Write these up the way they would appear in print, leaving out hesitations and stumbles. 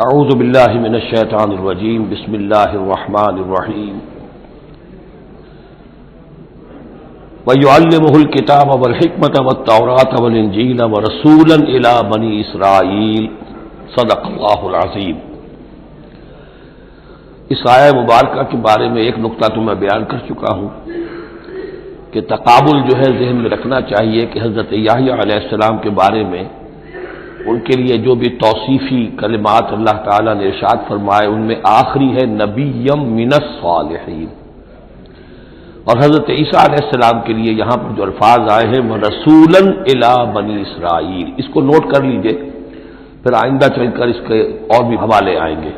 اعوذ باللہ من الشیطان الرجیم بسم اللہ الرحمن الرحیم وَيُعَلِّمُهُ الْكِتَابَ وَالْحِكْمَةَ وَالتَّوْرَاةَ وَالْإِنْجِيلَ وَرَسُولًا إِلَى بَنِي إِسْرَائِيلَ صدق اللہ العظیم۔ اس آیہ مبارکہ کے بارے میں ایک نقطہ تو میں بیان کر چکا ہوں کہ تقابل جو ہے ذہن میں رکھنا چاہیے کہ حضرت یحییٰ علیہ السلام کے بارے میں ان کے لیے جو بھی توصیفی کلمات اللہ تعالیٰ نے ارشاد فرمائے ان میں آخری ہے نبیم من الصالحین، اور حضرت عیسیٰ علیہ السلام کے لیے یہاں پر جو الفاظ آئے ہیں وہ رسولاً الی بنی اسرائیل، اس کو نوٹ کر لیجئے، پھر آئندہ چل کر اس کے اور بھی حوالے آئیں گے۔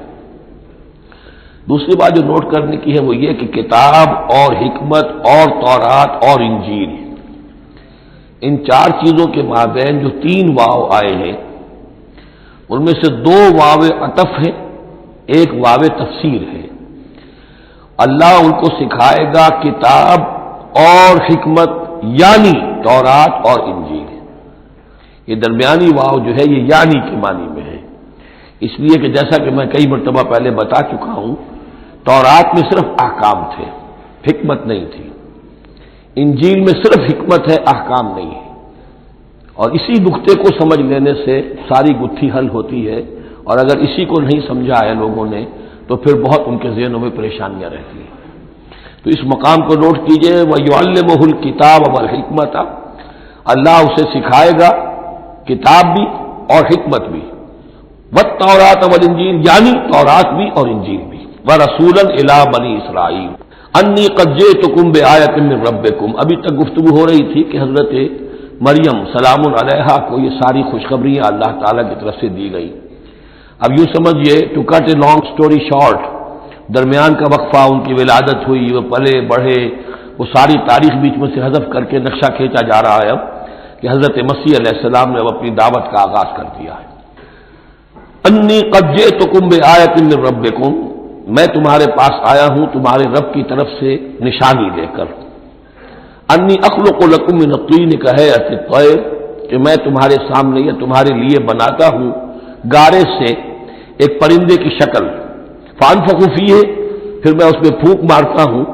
دوسری بات جو نوٹ کرنے کی ہے وہ یہ کہ کتاب اور حکمت اور تورات اور انجیل، ان چار چیزوں کے مابین جو تین واو آئے ہیں ان میں سے دو واو عطف ہیں، ایک واو تفسیر ہے۔ اللہ ان کو سکھائے گا کتاب اور حکمت، یعنی تورات اور انجیل۔ یہ درمیانی واو جو ہے یہ یعنی کے معنی میں ہے، اس لیے کہ جیسا کہ میں کئی مرتبہ پہلے بتا چکا ہوں، تورات میں صرف احکام تھے، حکمت نہیں تھی۔ انجیل میں صرف حکمت ہے، احکام نہیں ہے، اور اسی نقطے کو سمجھ لینے سے ساری گتھی حل ہوتی ہے، اور اگر اسی کو نہیں سمجھا ہے لوگوں نے تو پھر بہت ان کے ذہنوں میں پریشانیاں رہتی ہیں۔ تو اس مقام کو نوٹ کیجئے، وَيُعَلِّمُهُ الْكِتَابَ وَالْحِكْمَةَ، اللہ اسے سکھائے گا کتاب بھی اور حکمت بھی، وَالتَّوْرَاةَ وَالْإِنْجِيلَ، یعنی تورات بھی اور انجیل بھی، وَرَسُولًا إِلَى بَنِي إِسْرَائِيلَ انی قد جئتکم بآیۃ من ربکم۔ ابھی تک گفتگو ہو رہی تھی کہ حضرت مریم سلام علیہا کو یہ ساری خوشخبریاں اللہ تعالیٰ کی طرف سے دی گئی۔ اب یوں سمجھیے، to cut a long story short, درمیان کا وقفہ، ان کی ولادت ہوئی، وہ پلے بڑھے، وہ ساری تاریخ بیچ میں سے حذف کر کے نقشہ کھینچا جا رہا ہے اب کہ حضرت مسیح علیہ السلام نے اب اپنی دعوت کا آغاز کر دیا ہے۔ انی قد جئتکم بآیۃ من ربکم، میں تمہارے پاس آیا ہوں تمہارے رب کی طرف سے نشانی لے کر۔ انی اخلق لکم من الطین کہیئۃ الطیر، کہ میں تمہارے سامنے یا تمہارے لیے بناتا ہوں گارے سے ایک پرندے کی شکل، فانفخ فیہ، پھر میں اس میں پھونک مارتا ہوں،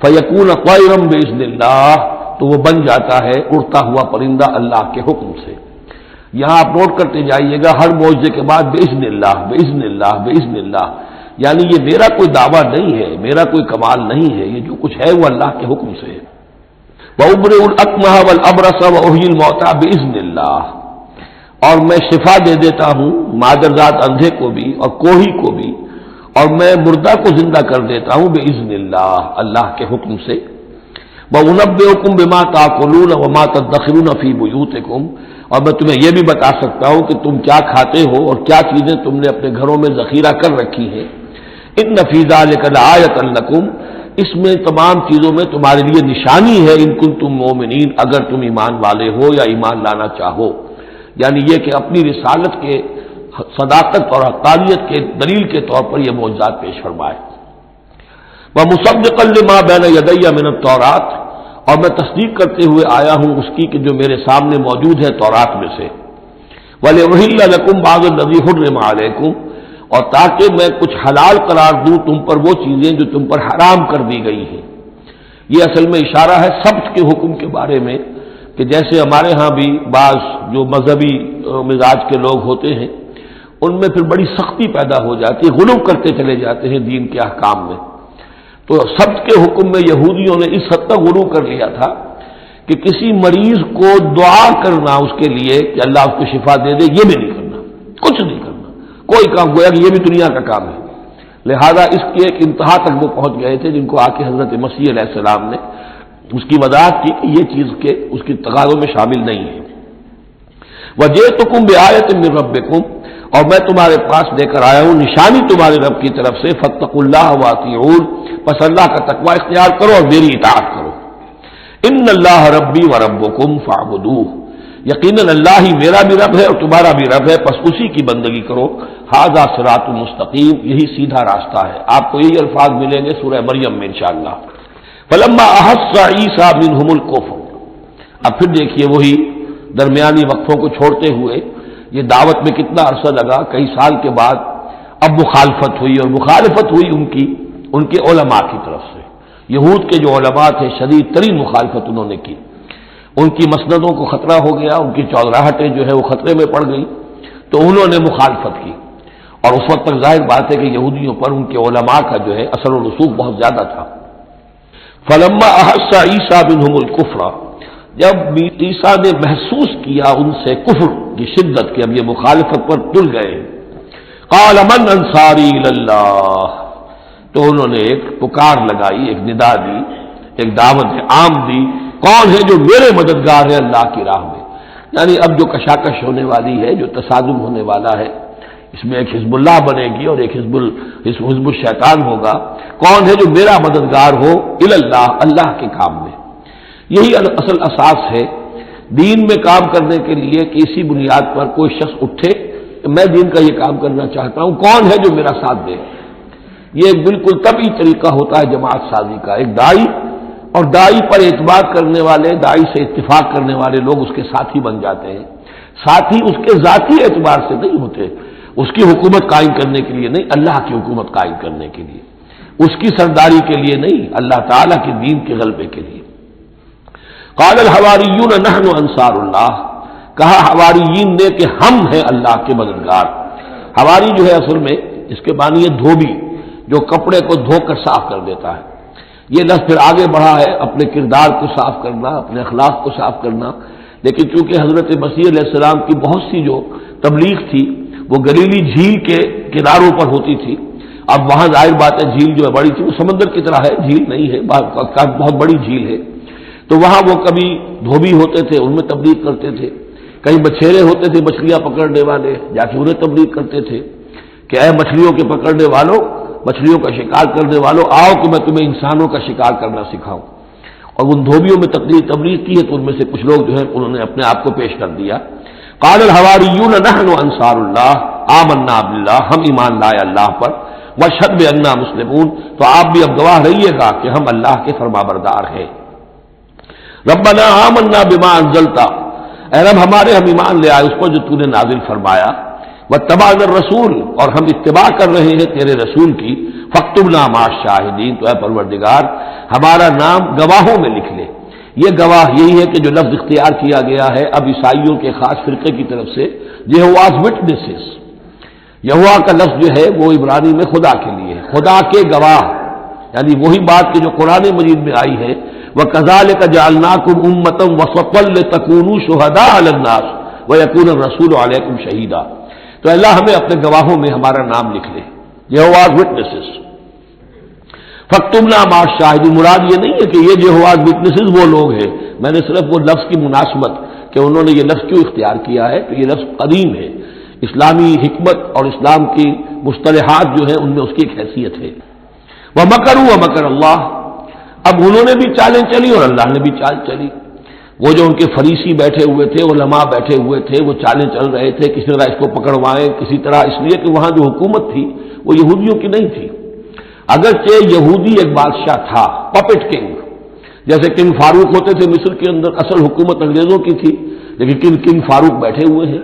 فیکون طیرا باذن اللہ، تو وہ بن جاتا ہے اڑتا ہوا پرندہ اللہ کے حکم سے۔ یہاں آپ نوٹ کرتے جائیے گا، ہر معجزے کے بعد باذن اللہ باذن اللہ باذن اللہ، یعنی یہ میرا کوئی دعویٰ نہیں ہے، میرا کوئی کمال نہیں ہے، یہ جو کچھ ہے وہ اللہ کے حکم سے ہے۔ وَأُبْرِئُ الْأَكْمَحَ وَالْأَبْرَصَ وَأُحْيِي الْمَوْتَىٰ بِإِذْنِ اللَّهِ، اور میں شفا دے دیتا ہوں مادرزاد اندھے کو بھی اور کوہی کو بھی، اور میں مردہ کو زندہ کر دیتا ہوں بِإِذْنِ اللَّهِ، اللہ کے حکم سے۔ وَأُنَبِّئُكُم بِمَا تَأْكُلُونَ وَمَا تَدَّخِرُونَ فِي بُيُوتِكُمْ، اور میں تمہیں یہ بھی بتا سکتا ہوں کہ تم کیا کھاتے ہو اور کیا چیزیں تم نے اپنے گھروں میں ذخیرہ کر رکھی ہیں۔ ان فی ذلک لآیۃ لکم، اس میں تمام چیزوں میں تمہارے لیے نشانی ہے، ان کنتم مؤمنین، اگر تم ایمان والے ہو یا ایمان لانا چاہو، یعنی یہ کہ اپنی رسالت کے صداقت اور حقانیت کے دلیل کے طور پر یہ معجزات پیش فرمائے۔ ومصدقا لما بین یدی من التوراۃ، اور میں تصدیق کرتے ہوئے آیا ہوں اس کی کہ جو میرے سامنے موجود ہے تورات میں سے۔ وَلِأُحِلَّ لَكُمْ بَعْضَ الَّذِي حُرِّمَ عَلَيْكُمْ، اور تاکہ میں کچھ حلال قرار دوں تم پر وہ چیزیں جو تم پر حرام کر دی گئی ہیں۔ یہ اصل میں اشارہ ہے سبت کے حکم کے بارے میں، کہ جیسے ہمارے ہاں بھی بعض جو مذہبی مزاج کے لوگ ہوتے ہیں ان میں پھر بڑی سختی پیدا ہو جاتی ہے، غلو کرتے چلے جاتے ہیں دین کے احکام میں۔ تو سبت کے حکم میں یہودیوں نے اس حد تک غلو کر لیا تھا کہ کسی مریض کو دعا کرنا اس کے لیے کہ اللہ اس کو شفا دے دے، یہ بھی نہیں کرنا، کچھ نہیں کرنا، کوئی کام، گویا کہ یہ بھی دنیا کا کام ہے۔ لہذا اس کی ایک انتہا تک وہ پہنچ گئے تھے جن کو آ کے حضرت مسیح علیہ السلام نے اس کی وضاحت کی کہ یہ چیز کے اس کی تقاضوں میں شامل نہیں ہے۔ وَجِئْتُكُم بِآیَةٍ مِّن رَبِّكُمْ، اور میں تمہارے پاس لے کر آیا ہوں نشانی تمہارے رب کی طرف سے، فَاتَّقُوا اللَّهَ وَأَطِیعُونِ، پس اللہ کا تقوی اختیار کرو اور میری اطاعت کرو۔ اِنَّ اللَّهَ رَبِّي وَرَبُّكُمْ فَاعْبُدُوهُ، یقیناً اللہ ہی میرا بھی رب ہے اور تمہارا بھی رب ہے، پس اسی کی بندگی کرو۔ ھذا صراط مستقیم، یہی سیدھا راستہ ہے۔ آپ کو یہی الفاظ ملیں گے سورہ مریم میں انشاءاللہ۔ فلما احس عیسیٰ منہم الکفر، اب پھر دیکھیے وہی درمیانی وقفوں کو چھوڑتے ہوئے یہ دعوت میں کتنا عرصہ لگا، کئی سال کے بعد اب مخالفت ہوئی، اور مخالفت ہوئی ان کے علماء کی طرف سے. یہود کے جو علماء تھے شدید ترین مخالفت انہوں نے کی. ان کی مسندوں کو خطرہ ہو گیا، ان کی چودراہٹیں جو ہے وہ خطرے میں پڑ گئی، تو انہوں نے مخالفت کی. اور اس وقت تک ظاہر بات ہے کہ یہودیوں پر ان کے علماء کا جو ہے اثر و رسوخ بہت زیادہ تھا. فلما احس عیسیٰ منہم الکفر، جب عیسیٰ نے محسوس کیا ان سے کفر کی شدت کہ اب یہ مخالفت پر تل گئے، قال من انصاری اللہ، تو انہوں نے ایک پکار لگائی، ایک ندا دی، ایک دعوت عام دی، کون ہے جو میرے مددگار ہے اللہ کی راہ میں. یعنی اب جو کشاکش ہونے والی ہے، جو تصادم ہونے والا ہے، اس میں ایک حزب اللہ بنے گی اور ایک حزب الشیطان ہوگا. کون ہے جو میرا مددگار ہو اللہ، اللہ کے کام میں. یہی اصل اساس ہے دین میں کام کرنے کے لیے کہ اسی بنیاد پر کوئی شخص اٹھے کہ میں دین کا یہ کام کرنا چاہتا ہوں، کون ہے جو میرا ساتھ دے. یہ ایک بالکل طبعی طریقہ ہوتا ہے جماعت سازی کا. ایک دائی اور دائی پر اعتماد کرنے والے، دائی سے اتفاق کرنے والے لوگ اس کے ساتھی بن جاتے ہیں. ساتھی اس کے ذاتی اعتبار سے نہیں ہوتے، اس کی حکومت قائم کرنے کے لیے نہیں، اللہ کی حکومت قائم کرنے کے لیے، اس کی سرداری کے لیے نہیں، اللہ تعالیٰ کے دین کے غلبے کے لیے. قال الحواریون نحن انصار اللہ، کہا حواریین نے کہ ہم ہیں اللہ کے مددگار. حواری جو ہے اصل میں اس کے معنی ہے دھوبی، جو کپڑے کو دھو کر صاف کر دیتا ہے. یہ لفظ پھر آگے بڑھا ہے اپنے کردار کو صاف کرنا، اپنے اخلاق کو صاف کرنا. لیکن چونکہ حضرت مسیح علیہ السلام کی بہت سی جو تبلیغ تھی وہ گلیلی جھیل کے کناروں پر ہوتی تھی. اب وہاں ظاہر بات ہے جھیل جو ہے بڑی تھی، وہ سمندر کی طرح ہے، جھیل نہیں ہے، بہت بڑی جھیل ہے. تو وہاں وہ کبھی دھوبی ہوتے تھے، ان میں تبلیغ کرتے تھے. کئی مچھیرے ہوتے تھے مچھلیاں پکڑنے والے، جا کے انہیں تبلیغ کرتے تھے کہ اے مچھلیوں کے پکڑنے والوں، مچھلیوں کا شکار کرنے والوں، آؤ کہ میں تمہیں انسانوں کا شکار کرنا سکھاؤں. اور ان دھوبیوں میں تبلیغ کی ہے تو ان میں سے کچھ لوگ جو ہے انہوں نے اپنے آپ کو پیش کر دیا. قال الحواریون نحن انصار اللہ آمنا باللہ، ہم ایمان لائے اللہ پر، واشہد بأننا مسلمون، تو آپ بھی اب گواہ رہیے گا کہ ہم اللہ کے فرمانبردار ہیں. ربنا آمنا بما انزلتا، اے رب ہمارے ہم ایمان لے آئے اس پر جو تو نے نازل فرمایا. واتبعنا الرسول، اور ہم اتباع کر رہے ہیں تیرے رسول کی. فاکتبنا مع الشاہدین، تو اے پروردگار ہمارا نام گواہوں میں لکھ لے. یہ گواہ یہی ہے کہ جو لفظ اختیار کیا گیا ہے اب عیسائیوں کے خاص فرقے کی طرف سے، یہواز وٹنسز. یہوا کا لفظ جو ہے وہ عبرانی میں خدا کے لیے ہے، خدا کے گواہ، یعنی وہی بات کہ جو قرآن مجید میں آئی ہے وَكَذَلِكَ جَعَلْنَاكُمْ أُمَّةً وَسَطًا لِتَكُونُوا شُهَدَاءَ عَلَى النَّاسِ وَيَكُونَ الرَّسُولُ عَلَيْكُمْ شَهِيدًا. تو اللہ ہمیں اپنے گواہوں میں ہمارا نام لکھ لے، یہواز وٹنسز. فاکتبنا مع الشاہدین، مراد یہ نہیں ہے کہ یہ یہواز وٹنسز وہ لوگ ہیں. میں نے صرف وہ لفظ کی مناسبت کہ انہوں نے یہ لفظ کیوں اختیار کیا ہے، تو یہ لفظ قدیم ہے، اسلامی حکمت اور اسلام کی مصطلحات جو ہیں ان میں اس کی ایک حیثیت ہے. وَمَكَرُوا وَمَكَرَ اللَّهُ، اب انہوں نے بھی چالیں چلی اور اللہ نے بھی چال چلی. وہ جو ان کے فریسی بیٹھے ہوئے تھے، علماء بیٹھے ہوئے تھے، وہ چالیں چل رہے تھے کسی طرح اس کو پکڑوائیں کسی طرح، اس لیے کہ وہاں جو حکومت تھی وہ یہودیوں کی نہیں تھی. اگرچہ یہودی ایک بادشاہ تھا، پپٹ کنگ، جیسے کنگ فاروق ہوتے تھے مصر کے اندر، اصل حکومت انگریزوں کی تھی لیکن کنگ فاروق بیٹھے ہوئے ہیں.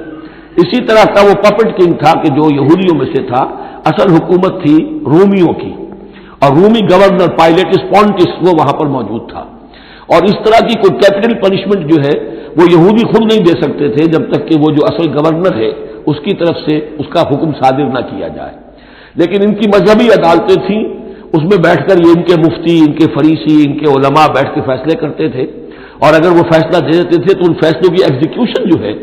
اسی طرح کا وہ پپٹ کنگ تھا کہ جو یہودیوں میں سے تھا، اصل حکومت تھی رومیوں کی، اور رومی گورنر پائلیٹس پونٹس وہ وہاں پر موجود تھا. اور اس طرح کی کوئی کیپٹل پنشمنٹ جو ہے وہ یہودی خود نہیں دے سکتے تھے جب تک کہ وہ جو اصل گورنر ہے اس کی طرف سے اس کا حکم صادر نہ کیا جائے. لیکن ان کی مذہبی عدالتیں تھیں، اس میں بیٹھ کر یہ ان کے مفتی، ان کے فریسی، ان کے علماء بیٹھ کے فیصلے کرتے تھے. اور اگر وہ فیصلہ دے دیتے تھے تو ان فیصلوں کی ایگزیکیوشن جو ہے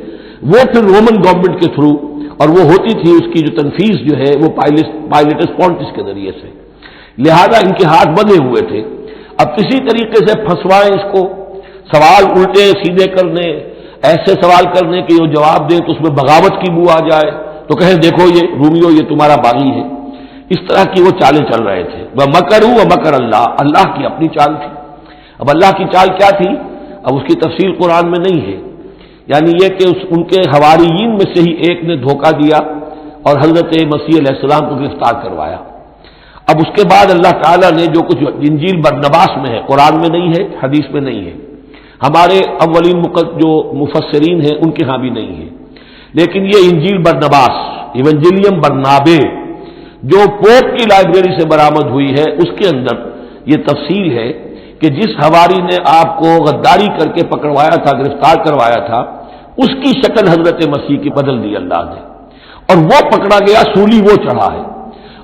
وہ پھر رومن گورنمنٹ کے تھرو، اور وہ ہوتی تھی اس کی جو تنفیذ جو ہے وہ پائلیٹس پونٹس کے ذریعے سے. لہذا ان کے ہاتھ بندھے ہوئے تھے. اب کسی طریقے سے پھنسوائیں اس کو، سوال الٹے سیدھے کرنے، ایسے سوال کرنے کہ وہ جواب دیں تو اس میں بغاوت کی بو آ جائے تو کہیں دیکھو یہ رومیو یہ تمہارا باغی ہے. اس طرح کی وہ چالیں چل رہے تھے. وَمَكَرُوا وَمَكَرَ اللَّهُ، اللہ کی اپنی چال تھی. اب اللہ کی چال کیا تھی، اب اس کی تفصیل قرآن میں نہیں ہے. یعنی یہ کہ ان کے حواریین میں سے ہی ایک نے دھوکہ دیا اور حضرت مسیح علیہ السلام کو گرفتار کروایا. اب اس کے بعد اللہ تعالیٰ نے جو کچھ انجیل برنباس میں ہے، قرآن میں نہیں ہے، حدیث میں نہیں ہے، ہمارے اولین جو مفسرین ہیں ان کے ہاں بھی نہیں ہے، لیکن یہ انجیل برنباس، ایونجیلیم برنابے، جو پوپ کی لائبریری سے برآمد ہوئی ہے اس کے اندر یہ تفصیل ہے کہ جس حواری نے آپ کو غداری کر کے پکڑوایا تھا، گرفتار کروایا تھا، اس کی شکل حضرت مسیح کی بدل دی اللہ نے، اور وہ پکڑا گیا، سولی وہ چڑھا ہے،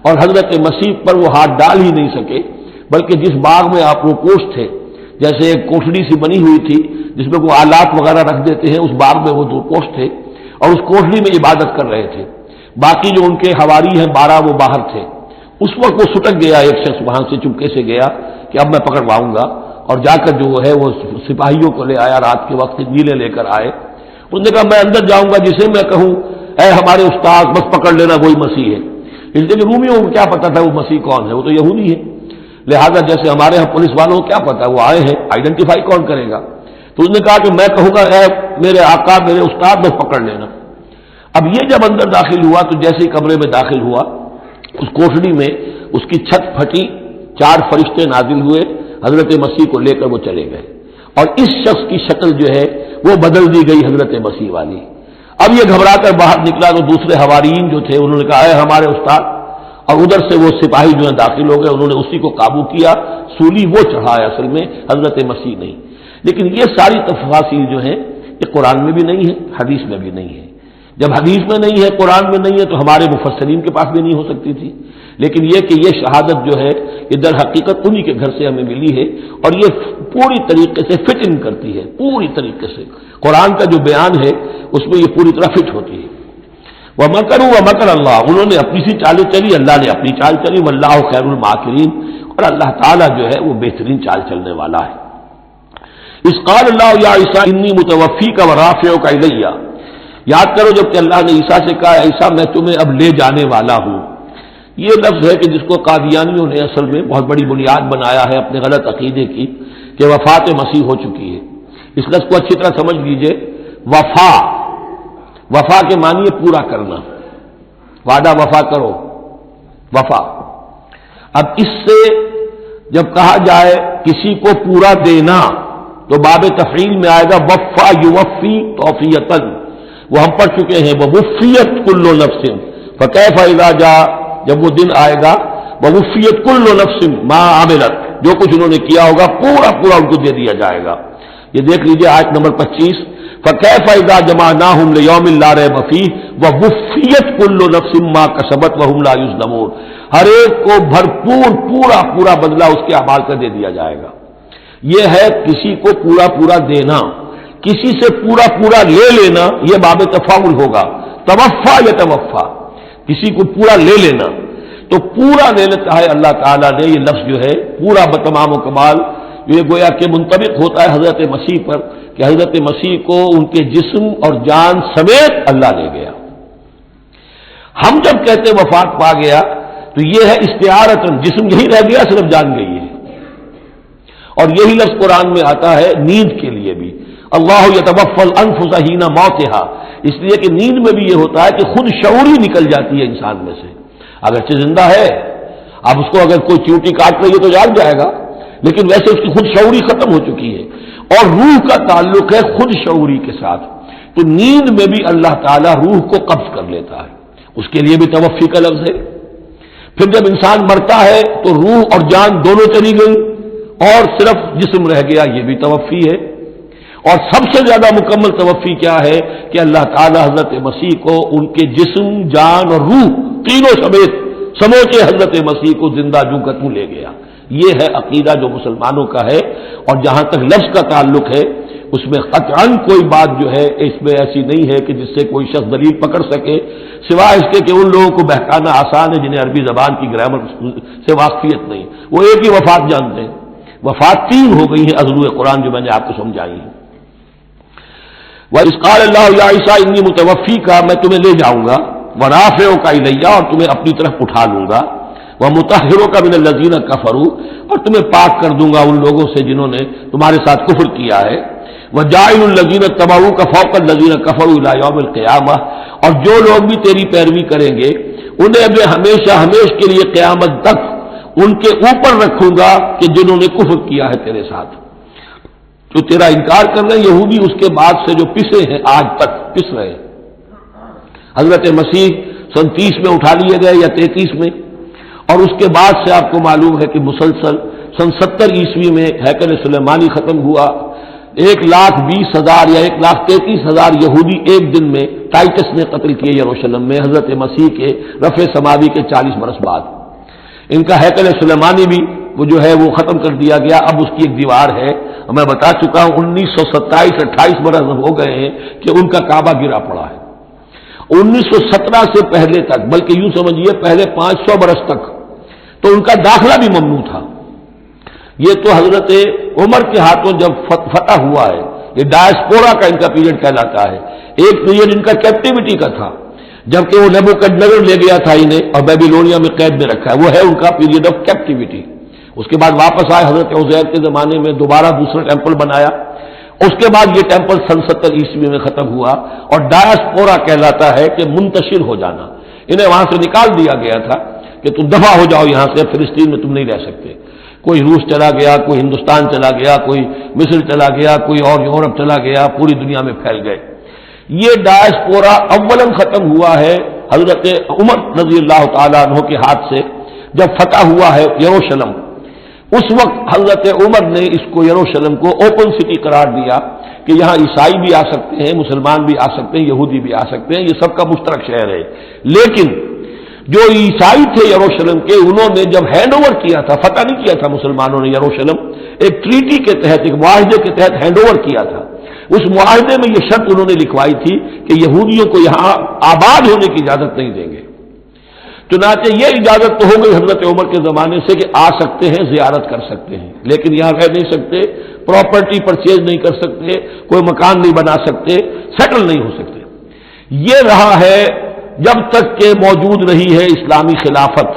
اور حضرت مسیح پر وہ ہاتھ ڈال ہی نہیں سکے، بلکہ جس باغ میں آپ روپوش تھے، جیسے ایک کوٹھڑی سی بنی ہوئی تھی جس میں وہ آلات وغیرہ رکھ دیتے ہیں، اس باغ میں وہ روپوش تھے اور اس کوٹھڑی میں عبادت کر رہے تھے، باقی جو ان کے حواری ہیں 12 وہ باہر تھے۔ اس وقت وہ سٹک گیا، ایک شخص وہاں سے چپکے سے گیا کہ اب میں پکڑواؤں گا، اور جا کر جو ہے وہ سپاہیوں کو لے آیا، رات کے وقت نیلے لے کر آئے، اس نے کہا میں اندر جاؤں گا، جسے میں کہوں اے ہمارے استاد بس پکڑ لینا وہی مسیح ہے۔ اس لیے کہ رومیوں کو کیا پتا تھا وہ مسیح کون ہے، وہ تو یہودی ہے، لہذا جیسے ہمارے ہاں پولیس والوں کو کیا پتا ہے وہ آئے ہیں، آئیڈینٹیفائی کون کرے گا؟ تو اس نے کہا کہ میں کہوں گا اے میرے آقا میرے استاد بس پکڑ لینا۔ اب یہ جب اندر داخل ہوا تو جیسے ہی کمرے میں داخل ہوا، اس کوٹھڑی میں اس کی چھت پھٹی، 4 فرشتے نازل ہوئے، حضرت مسیح کو لے کر وہ چلے گئے، اور اس شخص کی شکل جو ہے وہ بدل دی گئی حضرت مسیح والی۔ اب یہ گھبرا کر باہر نکلا تو دوسرے حواریین جو تھے انہوں نے کہا اے ہمارے استاد، اور ادھر سے وہ سپاہی جو ہیں داخل ہو گئے، انہوں نے اسی کو قابو کیا، سولی وہ چڑھایا اصل میں، حضرت مسیح نہیں۔ لیکن یہ ساری تفاصیل جو ہیں یہ قرآن میں بھی نہیں ہے، حدیث میں بھی نہیں ہے۔ جب حدیث میں نہیں ہے، قرآن میں نہیں ہے، تو ہمارے مفسرین کے پاس بھی نہیں ہو سکتی تھی۔ لیکن یہ کہ یہ شہادت جو ہے یہ در حقیقت انہی کے گھر سے ہمیں ملی ہے، اور یہ پوری طریقے سے فٹ ان کرتی ہے، پوری طریقے سے قرآن کا جو بیان ہے اس میں یہ پوری طرح فٹ ہوتی ہے۔ وَمَكَرُوا وَمَكَرَ اللَّهُ، انہوں نے اپنی سی چالیں چلی، اللہ نے اپنی چال چلی، وَاللَّهُ خَيْرُ الْمَاكِرِينَ، اور اللہ تعالیٰ جو ہے وہ بہترین چال چلنے والا ہے۔ اِذْ قَالَ اللَّهُ يَا عِيسَىٰ إِنِّي مُتَوَفِّيكَ وَرَافِعُكَ إِلَيَّ، یاد کرو جب کہ اللہ نے عیسیٰ سے کہا عیسیٰ میں تمہیں اب لے جانے والا ہوں۔ یہ لفظ ہے کہ جس کو قادیانیوں نے اصل میں بہت بڑی بنیاد بنایا ہے اپنے غلط عقیدے کی، کہ وفات مسیح ہو چکی ہے۔ اس لفظ کو اچھی طرح سمجھ لیجئے، وفا، وفا کے معنی ہے پورا کرنا، وعدہ وفا کرو، وفا۔ اب اس سے جب کہا جائے کسی کو پورا دینا تو باب تفعیل میں آئے گا وفا یوفی توفیتن، وہ ہم پڑھ چکے ہیں، ووفیت کل نفس فکیف اذا جاء، جب وہ دن آئے گا ووفیت کل نفس ما عملت، جو کچھ انہوں نے کیا ہوگا پورا پورا ان کو دے دیا جائے گا۔ یہ دیکھ لیجئے آیت نمبر 25، فکیف اذا جمعناہم لیوم لا ریب فیہ ووفیت کل نفس ما کسبت وہم لا یظلمون، ہر ایک کو بھرپور پورا پورا بدلہ اس کے اعمال کا دے دیا جائے گا۔ یہ ہے کسی کو پورا پورا دینا، کسی سے پورا پورا لے لینا یہ باب تفاعل ہوگا، توفا یا توفا، کسی کو پورا لے لینا، تو پورا لے لیتا ہے اللہ تعالیٰ نے۔ یہ لفظ جو ہے پورا بتمام و کمال، یہ گویا کہ منطبق ہوتا ہے حضرت مسیح پر، کہ حضرت مسیح کو ان کے جسم اور جان سمیت اللہ لے گیا۔ ہم جب کہتے وفات پا گیا تو یہ ہے استعارتن، جسم یہی رہ گیا صرف جان گئی ہے، اور یہی لفظ قرآن میں آتا ہے نیند کے لیے بھی، اللہ یتوفی الانفس حین موتہا، اس لیے کہ نیند میں بھی یہ ہوتا ہے کہ خود شعوری نکل جاتی ہے انسان میں سے، اگرچہ زندہ ہے، اب اس کو اگر کوئی چیوٹی کاٹ رہی ہے تو جاگ جائے گا، لیکن ویسے اس کی خود شعوری ختم ہو چکی ہے، اور روح کا تعلق ہے خود شعوری کے ساتھ، تو نیند میں بھی اللہ تعالیٰ روح کو قبض کر لیتا ہے، اس کے لیے بھی توفی کا لفظ ہے۔ پھر جب انسان مرتا ہے تو روح اور جان دونوں چلی گئی اور صرف جسم رہ گیا، یہ بھی توفی ہے۔ اور سب سے زیادہ مکمل توفی کیا ہے کہ اللہ تعالیٰ حضرت مسیح کو ان کے جسم، جان اور روح تینوں سمیت سموچے حضرت مسیح کو زندہ جو کا تو لے گیا۔ یہ ہے عقیدہ جو مسلمانوں کا ہے، اور جہاں تک لفظ کا تعلق ہے اس میں قطعاً کوئی بات جو ہے اس میں ایسی نہیں ہے کہ جس سے کوئی شخص دلیل پکڑ سکے، سوائے اس کے کہ ان لوگوں کو بہکانا آسان ہے جنہیں عربی زبان کی گرامر سے واقفیت نہیں، وہ ایک ہی وفات جانتے ہیں۔ وفات 3 ہو گئی ہیں اضرو قرآن جو میں نے آپ کو سمجھائی ہے۔ وَإِذْ قَالَ اللَّهُ يَا عِيسَىٰ إِنِّي مُتَوَفِّيكَ، میں تمہیں لے جاؤں گا، وَرَافِعُكَ إِلَيَّ، اور تمہیں اپنی طرف اٹھا لوں گا، وَمُطَهِّرُكَ مِنَ الَّذِينَ كَفَرُوا، اور تمہیں پاک کر دوں گا ان لوگوں سے جنہوں نے تمہارے ساتھ کفر کیا ہے، وَجَاعِلُ الَّذِينَ اتَّبَعُوكَ فَوْقَ الَّذِينَ كَفَرُوا إِلَىٰ يَوْمِ الْقِيَامَةِ، اور جو لوگ بھی تیری پیروی کریں گے انہیں میں ہمیشہ ہمیش کے لیے قیامت تک ان کے اوپر رکھوں گا کہ جنہوں نے کفر کیا ہے تیرے ساتھ، جو تیرا انکار کر رہے ہیں یہودی، اس کے بعد سے جو پسے ہیں آج تک پس رہے ہیں۔ حضرت مسیح سن 30 میں اٹھا لیے گئے یا 33 میں، اور اس کے بعد سے آپ کو معلوم ہے کہ مسلسل سن 70 عیسوی میں ہیکل سلیمانی ختم ہوا. 1,20,000 یا 1,33,000 یہودی ایک دن میں ٹائٹس نے قتل کیے یروشلم میں حضرت مسیح کے رفع سماوی کے 40 برس بعد. ان کا ہیکل سلیمانی بھی وہ جو ہے وہ ختم کر دیا گیا. اب اس کی ایک دیوار ہے. میں بتا چکا ہوں 1927-28 برس ہو گئے ہیں کہ ان کا کعبہ گرا پڑا ہے. 1917 سے پہلے تک، بلکہ یوں سمجھیے پہلے 500 برس تک تو ان کا داخلہ بھی ممنوع تھا. یہ تو حضرت عمر کے ہاتھوں جب فتح ہوا ہے، یہ ڈائسپورا کا ان کا پیریڈ کہلاتا ہے. ایک پیریڈ ان کا کیپٹیوٹی کا تھا جبکہ وہ نیبوکڈنیزر لے گیا تھا انہیں اور بیبیلونیا میں قید میں رکھا ہے. وہ ہے ان کا پیریڈ آف کیپٹیوٹی. اس کے بعد واپس آئے حضرت عزیر کے زمانے میں، دوبارہ دوسرا ٹیمپل بنایا. اس کے بعد یہ ٹیمپل سن 70 عیسوی میں ختم ہوا اور ڈائسپورا کہلاتا ہے کہ منتشر ہو جانا. انہیں وہاں سے نکال دیا گیا تھا کہ تم دفع ہو جاؤ یہاں سے، فلسطین میں تم نہیں رہ سکتے. کوئی روس چلا گیا، کوئی ہندوستان چلا گیا، کوئی مصر چلا گیا، کوئی اور یورپ چلا گیا، پوری دنیا میں پھیل گئے. یہ ڈائسپورا اولاً ختم ہوا ہے حضرت عمر رضی اللہ تعالیٰ عنہ کے ہاتھ سے. جب فتح ہوا ہے یروشلم، اس وقت حضرت عمر نے اس کو یروشلم کو اوپن سٹی قرار دیا کہ یہاں عیسائی بھی آ سکتے ہیں، مسلمان بھی آ سکتے ہیں، یہودی بھی آ سکتے ہیں، یہ سب کا مشترک شہر ہے. لیکن جو عیسائی تھے یروشلم کے، انہوں نے جب ہینڈ اوور کیا تھا، فتح نہیں کیا تھا مسلمانوں نے یروشلم، ایک ٹریٹی کے تحت، ایک معاہدے کے تحت ہینڈ اوور کیا تھا. اس معاہدے میں یہ شرط انہوں نے لکھوائی تھی کہ یہودیوں کو یہاں آباد ہونے کی اجازت نہیں دیں گے. چنانچہ یہ اجازت تو ہو گئی حضرت عمر کے زمانے سے کہ آ سکتے ہیں، زیارت کر سکتے ہیں، لیکن یہاں رہ نہیں سکتے، پراپرٹی پرچیز نہیں کر سکتے، کوئی مکان نہیں بنا سکتے، سیٹل نہیں ہو سکتے. یہ رہا ہے جب تک کہ موجود رہی ہے اسلامی خلافت.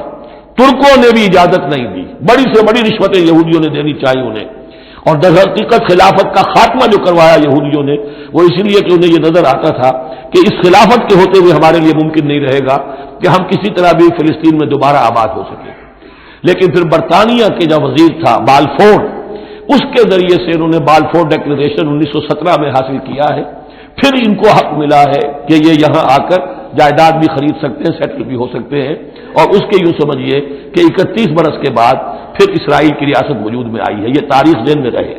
ترکوں نے بھی اجازت نہیں دی. بڑی سے بڑی رشوتیں یہودیوں نے دینی چاہیے انہیں، اور در حقیقت خلافت کا خاتمہ جو کروایا یہودیوں نے وہ اس لیے کہ انہیں یہ نظر آتا تھا کہ اس خلافت کے ہوتے ہوئے ہمارے لیے ممکن نہیں رہے گا کہ ہم کسی طرح بھی فلسطین میں دوبارہ آباد ہو سکیں. لیکن پھر برطانیہ کے جو وزیر تھا بالفور، اس کے ذریعے سے انہوں نے بالفور ڈیکلریشن 1917 میں حاصل کیا ہے. پھر ان کو حق ملا ہے کہ یہ یہاں آ کر جائیداد بھی خرید سکتے ہیں، سیٹل بھی ہو سکتے ہیں. اور اس کے یوں سمجھیے کہ 31 برس کے بعد پھر اسرائیل کی ریاست وجود میں آئی ہے. یہ تاریخ ذہن میں رہے.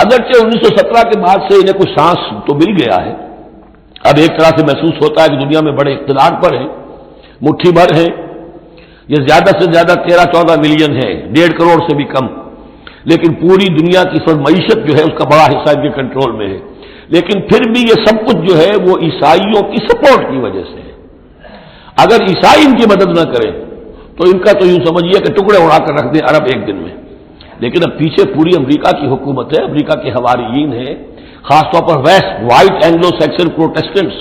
اگرچہ 1917 کے بعد سے انہیں کچھ سانس تو مل گیا ہے. اب ایک طرح سے محسوس ہوتا ہے کہ دنیا میں بڑے اقتدار پر ہیں، مٹھی بھر ہیں. یہ زیادہ سے زیادہ 13-14 ملین ہے، 1.5 کروڑ سے بھی کم. لیکن پوری دنیا کی سب معیشت جو ہے اس کا بڑا حصہ ان کے کنٹرول میں ہے. لیکن پھر بھی یہ سب کچھ جو ہے وہ عیسائیوں کی سپورٹ کی وجہ سے ہے. اگر عیسائی ان کی مدد نہ کریں تو ان کا تو یوں سمجھیے کہ ٹکڑے اڑا کر رکھ دیں عرب ایک دن میں. لیکن اب پیچھے پوری امریکہ کی حکومت ہے، امریکہ کے حواریین ہیں، خاص طور پر west white Anglo Saxon Protestants.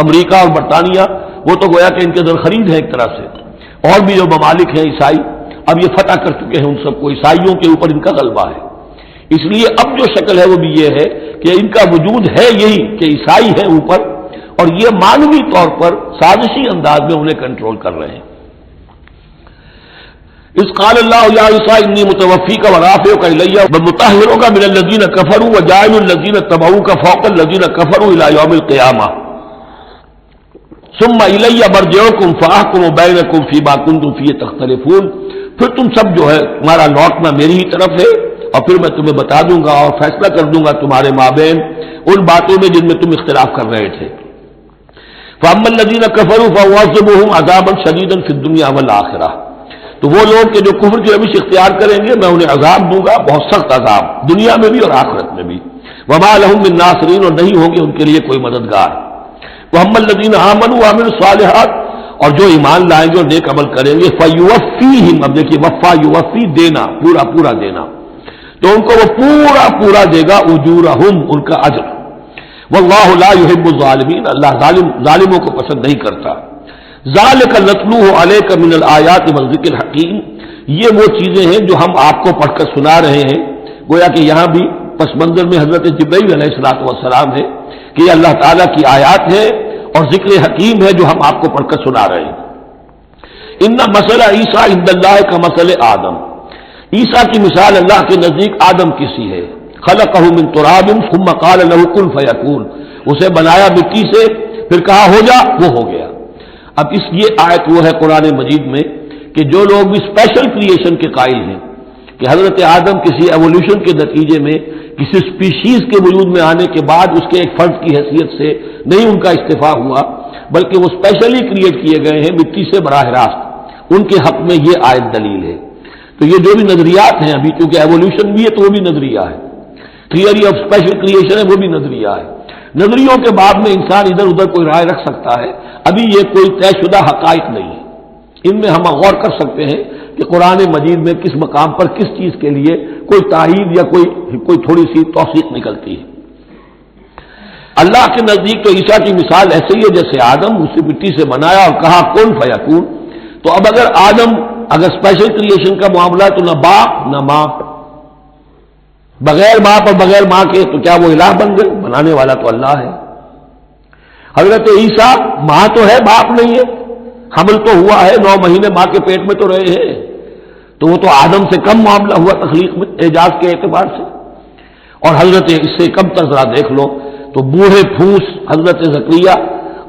امریکہ اور برطانیہ وہ تو گویا کہ ان کے در خرید ہے ایک طرح سے. اور بھی جو ممالک ہیں عیسائی اب یہ فتح کر چکے ہیں ان سب کو. عیسائیوں کے اوپر ان کا غلبہ ہے. اس لیے اب جو شکل ہے وہ بھی یہ ہے کہ ان کا وجود ہے یہی کہ عیسائی ہے اوپر، اور یہ مانوی طور پر سازشی انداز میں انہیں کنٹرول کر رہے ہیں. اس قال اللہ یا عیسیٰ انی متوفیک ورافعک الی ومطہرک من الذین کفروا وجاعل الذین اتبعوک فوق الذین کفروا الی یوم القیامہ ثم الی مرجعکم فاحکم بینکم فیما کنتم فیہ تختلفون. پھر تم سب جو ہے تمہارا لوٹنا میری ہی طرف ہے، اور پھر میں تمہیں بتا دوں گا اور فیصلہ کر دوں گا تمہارے مابین ان باتوں میں جن میں تم اختلاف کر رہے تھے. فاما الذین کفروا فاعذبهم عذابا شدیدا فی الدنیا والآخرہ. تو وہ لوگ کہ جو کفر کی روش اختیار کریں گے میں انہیں عذاب دوں گا، بہت سخت عذاب، دنیا میں بھی اور آخرت میں بھی. وما لهم من ناصرین، اور نہیں ہوں گے ان کے لیے کوئی مددگار. واما الذین آمنوا وعملوا الصالحات، اور جو ایمان لائیں گے اور نیک عمل کریں گے فیوفیہم، اب دیکھیے وفا یوفی دینا، پورا پورا دینا، تو ان کو وہ پورا پورا دے گا اجورہم، ان کا اجر. واللہ لا یحب الظالمین، اللہ ظالموں کو پسند نہیں کرتا. ذالک نتلوہ علیک من الآیات والذکر الحکیم، یہ وہ چیزیں ہیں جو ہم آپ کو پڑھ کر سنا رہے ہیں. گویا کہ یہاں بھی پس منظر میں حضرت جبرائیل علیہ السلام ہے کہ یہ اللہ تعالیٰ کی آیات ہے اور ذکر حکیم ہے جو ہم آپ کو پڑھ کر سنا رہے ہیں. ان مسئلہ عیسیٰ عند اللہ کا مسئلہ آدم، عیسیٰ کی مثال اللہ کے نزدیک آدم کی سی ہے. خلقہ من تراب ثم قال له کن فیکون، اسے بنایا مٹی سے پھر کہا ہو جا، وہ ہو گیا. اب یہ آیت وہ ہے قرآن مجید میں کہ جو لوگ بھی اسپیشل کریشن کے قائل ہیں کہ حضرت آدم کسی ایوولوشن کے نتیجے میں کسی اسپیشیز کے وجود میں آنے کے بعد اس کے ایک فرد کی حیثیت سے نہیں ان کا استعفیٰ ہوا، بلکہ وہ اسپیشلی کریٹ کیے گئے ہیں مٹی سے براہ راست، ان کے حق میں یہ آیت دلیل ہے۔ تو یہ جو بھی نظریات ہیں ابھی، چونکہ ایوولوشن بھی ہے تو وہ بھی نظریہ ہے، تھیوری آف اسپیشل کریشن ہے وہ بھی نظریہ ہے۔ نظریوں کے بعد میں انسان ادھر ادھر کوئی رائے رکھ سکتا ہے، ابھی یہ کوئی طے شدہ حقائق نہیں ہے۔ ان میں ہم غور کر سکتے ہیں کہ قرآن مجید میں کس مقام پر کس چیز کے لیے کوئی تائید یا کوئی تھوڑی سی توثیق نکلتی ہے۔ اللہ کے نزدیک تو عیسیٰ کی مثال ایسے ہی ہے جیسے آدم اسے مٹی سے بنایا اور کہا کن فیکون۔ تو اب اگر آدم اگر اسپیشل کریشن کا معاملہ ہے تو نہ باپ نہ ماں، بغیر باپ اور بغیر ماں کے، تو کیا وہ الہ بن گئے؟ بنانے والا تو اللہ ہے۔ حضرت عیسیٰ ماں تو ہے باپ نہیں ہے، حمل تو ہوا ہے، 9 مہینے ماں کے پیٹ میں تو رہے ہیں، تو وہ تو آدم سے کم معاملہ ہوا تخلیق میں اعجاز کے اعتبار سے۔ اور حضرت اس سے کم تر ذرا دیکھ لو تو بوڑھے پھوس حضرت زکریا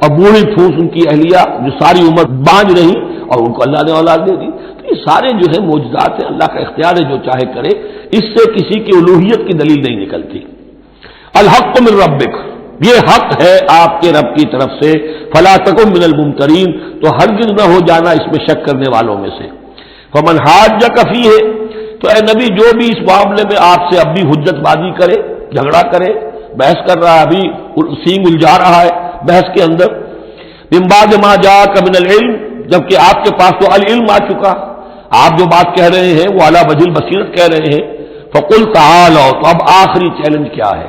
اور بوڑھی پھوس ان کی اہلیہ جو ساری عمر بانج رہی اور ان کو اللہ نے اولاد دے دی۔ تو یہ سارے جو ہے معجزات ہیں، اللہ کا اختیار ہے جو چاہے کرے، اس سے کسی کی الوہیت کی دلیل نہیں نکلتی۔ الحق من ربک، یہ حق ہے آپ کے رب کی طرف سے، فلا تکن من الممترین، تو ہرگز نہ ہو جانا اس میں شک کرنے والوں میں سے۔ فمن حاجک فیہ، تو اے نبی جو بھی اس معاملے میں آپ سے اب بھی حجت بازی کرے، جھگڑا کرے، بحث کر رہا ہے، ابھی سینگ الجھا رہا ہے بحث کے اندر، من بعد ما جاءک من العلم، جبکہ آپ کے پاس تو العلم آ چکا، آپ جو بات کہہ رہے ہیں وہ علی وجہ البصیرت کہہ رہے ہیں، فقل تعالوا، تو اب آخری چیلنج کیا ہے؟